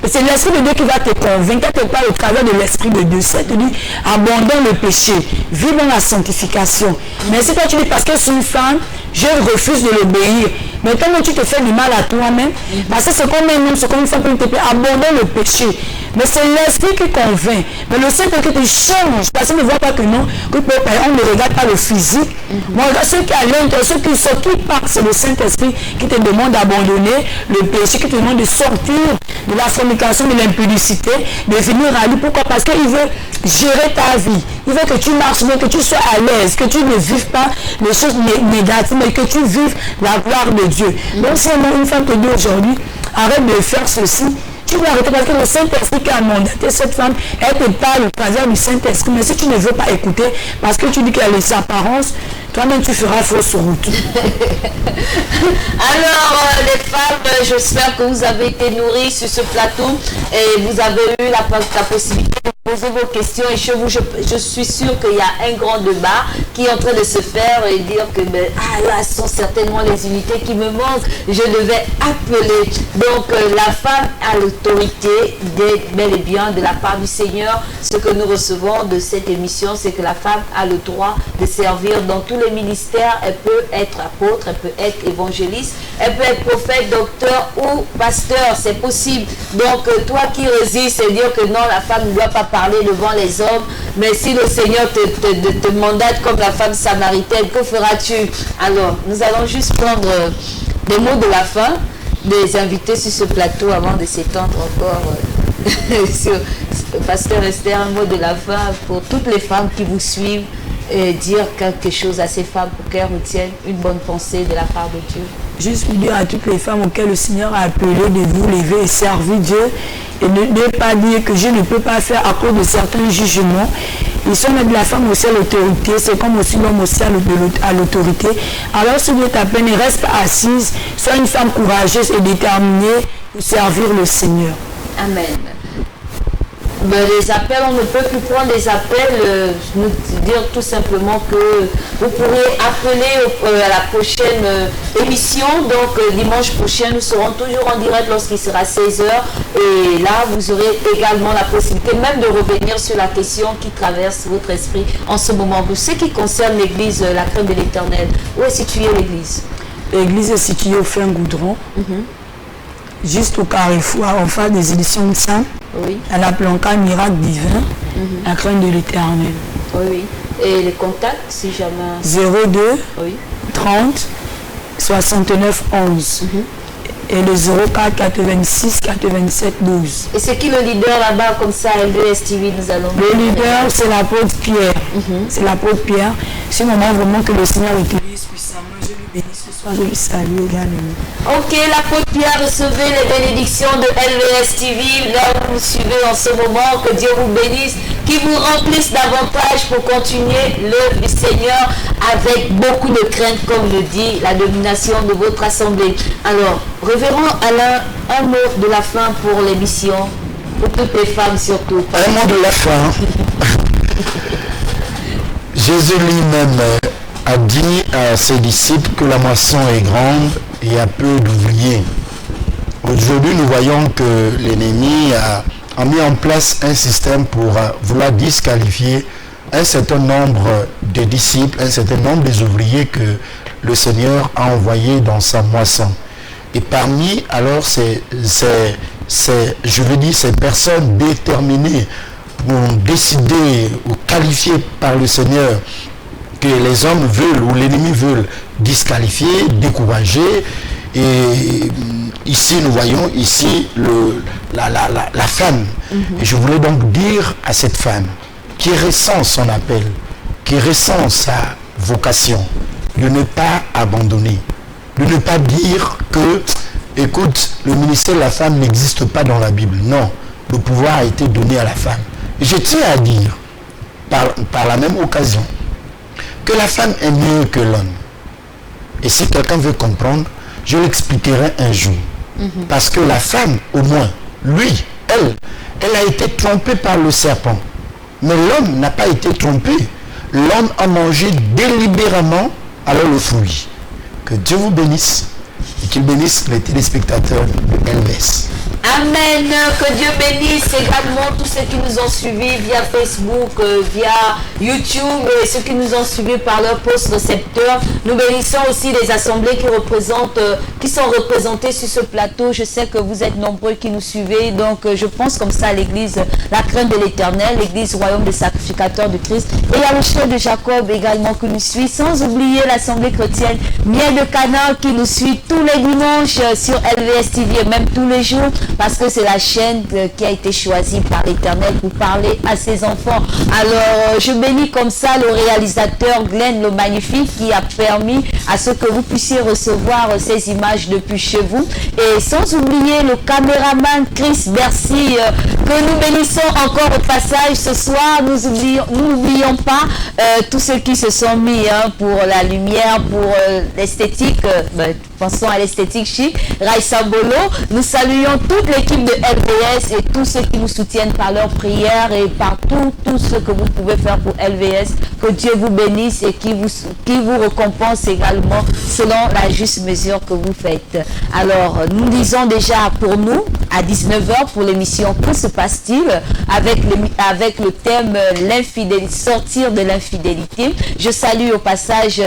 C'est l'Esprit de Dieu qui va te convaincre, te parle au travers de l'Esprit de Dieu. Ça te dit, abandonne le péché, vis dans la sanctification. Mais si toi tu dis, parce que c'est une femme, je refuse de l'obéir. Mais comment tu te fais du mal à toi-même? Parce que c'est comme un homme, c'est comme une femme qui te plaît, abandonne le péché. Mais c'est l'Esprit qui convainc. Mais le Saint-Esprit te change. Parce qu'on ne voit pas que non, que on ne regarde pas le physique. Moi, ceux qui à l'intérieur, ceux qui partent, c'est le Saint-Esprit qui te demande d'abandonner le péché, qui te demande de sortir de la fornication, de l'impudicité, de venir à lui. Pourquoi? Parce qu'il veut gérer ta vie. Il veut que tu marches bien, que tu sois à l'aise, que tu ne vives pas les choses négatives, mais que tu vives la gloire de Dieu. Donc si une femme te dit aujourd'hui, arrête de faire ceci, tu vas arrêter parce que le Saint-Esprit qui a mandaté cette femme, elle te parle au travers du Saint-Esprit. Mais si tu ne veux pas écouter, parce que tu dis qu'elle a les apparences, toi-même tu feras fausse route. Alors les femmes, j'espère que vous avez été nourries sur ce plateau et vous avez eu la possibilité de poser vos questions. Et je suis sûre qu'il y a un grand débat qui est en train de se faire et dire que là ce sont certainement les unités qui me manquent. Je devais appeler. Donc la femme a l'autorité bel et bien de la part du Seigneur. Ce que nous recevons de cette émission, c'est que la femme a le droit de servir dans tous les ministères. Elle peut être apôtre, elle peut être évangéliste, elle peut être prophète, docteur ou pasteur, c'est possible. Donc toi qui résistes et dire que non, la femme ne doit pas parler devant les hommes, mais si le Seigneur te mandate comme la femme samaritaine, que feras-tu? Alors nous allons juste prendre des mots de la fin des invités sur ce plateau avant de s'étendre encore sur Pasteur Esther, un mot de la fin pour toutes les femmes qui vous suivent et dire quelque chose à ces femmes pour qu'elles retiennent une bonne pensée de la part de Dieu. Juste pour dire à toutes les femmes auxquelles le Seigneur a appelé de vous lever et servir Dieu et ne pas dire que je ne peux pas faire à cause de certains jugements. Ils sont de la femme aussi à l'autorité, c'est comme aussi l'homme aussi à l'autorité. Alors si Dieu t'appelle, ne reste pas assise, sois une femme courageuse et déterminée pour servir le Seigneur. Amen. Les appels, on ne peut plus prendre des appels. Nous dire tout simplement que vous pourrez appeler à la prochaine émission. Donc dimanche prochain, nous serons toujours en direct lorsqu'il sera 16h. Et là, vous aurez également la possibilité même de revenir sur la question qui traverse votre esprit en ce moment. Pour ce qui concerne l'église, la crainte de l'Éternel, où est située l'église? L'église est située au fin Goudron, juste au carrefour, en face des éditions de Saint. Oui. À la planca Miracle Divin, la crainte de l'Éternel. Oui. Et les contacts, si jamais... 02 oui. 30 69 11. Et le 04 86 87 12. Et c'est qui le leader là-bas, comme ça, LVS TV, nous allons... Le leader, c'est l'apôtre Pierre. C'est l'apôtre Pierre. C'est un moment vraiment que le Seigneur utilise puissamment. Je lui bénis ce soir, je lui salue également. Ok, l'apôtre Pierre, recevez les bénédictions de LVS TV. Là où vous suivez en ce moment, que Dieu vous bénisse, qu'il vous remplisse davantage pour continuer l'œuvre du Seigneur avec beaucoup de crainte, comme le dit la domination de votre assemblée. Alors, révérend Alain, un mot de la fin pour l'émission, pour toutes les femmes surtout. Un mot de la fin. Jésus lui-même a dit à ses disciples que la moisson est grande et il y a peu d'ouvriers. Aujourd'hui, nous voyons que l'ennemi a mis en place un système pour vouloir disqualifier un certain nombre de disciples, un certain nombre des ouvriers que le Seigneur a envoyés dans sa moisson. Et parmi alors ces personnes déterminées pour décider ou qualifier par le Seigneur que les hommes veulent ou l'ennemi veut disqualifier, décourager. Et ici, nous voyons ici la femme. Et je voulais donc dire à cette femme qui ressent son appel, qui ressent sa vocation, de ne pas abandonner, de ne pas dire que, écoute, le ministère de la femme n'existe pas dans la Bible. Non, le pouvoir a été donné à la femme. Et je tiens à dire, par la même occasion, que la femme est mieux que l'homme. Et si quelqu'un veut comprendre, je l'expliquerai un jour. Parce que la femme, au moins, lui, elle a été trompée par le serpent. Mais l'homme n'a pas été trompé. L'homme a mangé délibérément alors le fruit. Que Dieu vous bénisse et qu'il bénisse les téléspectateurs de LVS. Amen. Que Dieu bénisse également tous ceux qui nous ont suivis via Facebook, via YouTube et ceux qui nous ont suivis par leur poste récepteur. Nous bénissons aussi les assemblées qui sont représentées sur ce plateau. Je sais que vous êtes nombreux qui nous suivez. Donc je pense comme ça à l'église La Crainte de l'Éternel, l'église Royaume des Sacrificateurs de Christ. Et il y a le chef de Jacob également qui nous suit. Sans oublier l'assemblée chrétienne Miel de Canaan qui nous suit tous les dimanches sur LVS TV et même tous les jours. Parce que c'est la chaîne qui a été choisie par l'Éternel pour parler à ses enfants. Alors, je bénis comme ça le réalisateur Glenn le Magnifique qui a permis à ce que vous puissiez recevoir ces images depuis chez vous. Et sans oublier le caméraman Chris Bercy que nous bénissons encore au passage ce soir. Nous n'oublions pas tous ceux qui se sont mis pour la lumière, pour l'esthétique. Pensons à l'esthétique chic. Raïssa Bolo, nous saluons toute l'équipe de LVS et tous ceux qui nous soutiennent par leurs prières et par tout ce que vous pouvez faire pour LVS. Que Dieu vous bénisse et qui vous récompense également selon la juste mesure que vous faites. Alors, nous disons déjà pour nous, à 19h pour l'émission Que se passe-t-il avec le thème l'infidélité, sortir de l'infidélité. Je salue au passage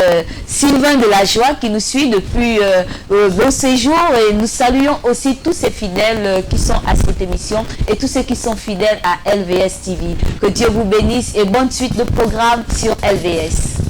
Sylvain de la Joie qui nous suit depuis bon séjour et nous saluons aussi tous ces fidèles qui sont à cette émission et tous ceux qui sont fidèles à LVS TV. Que Dieu vous bénisse et bonne suite de programme sur LVS.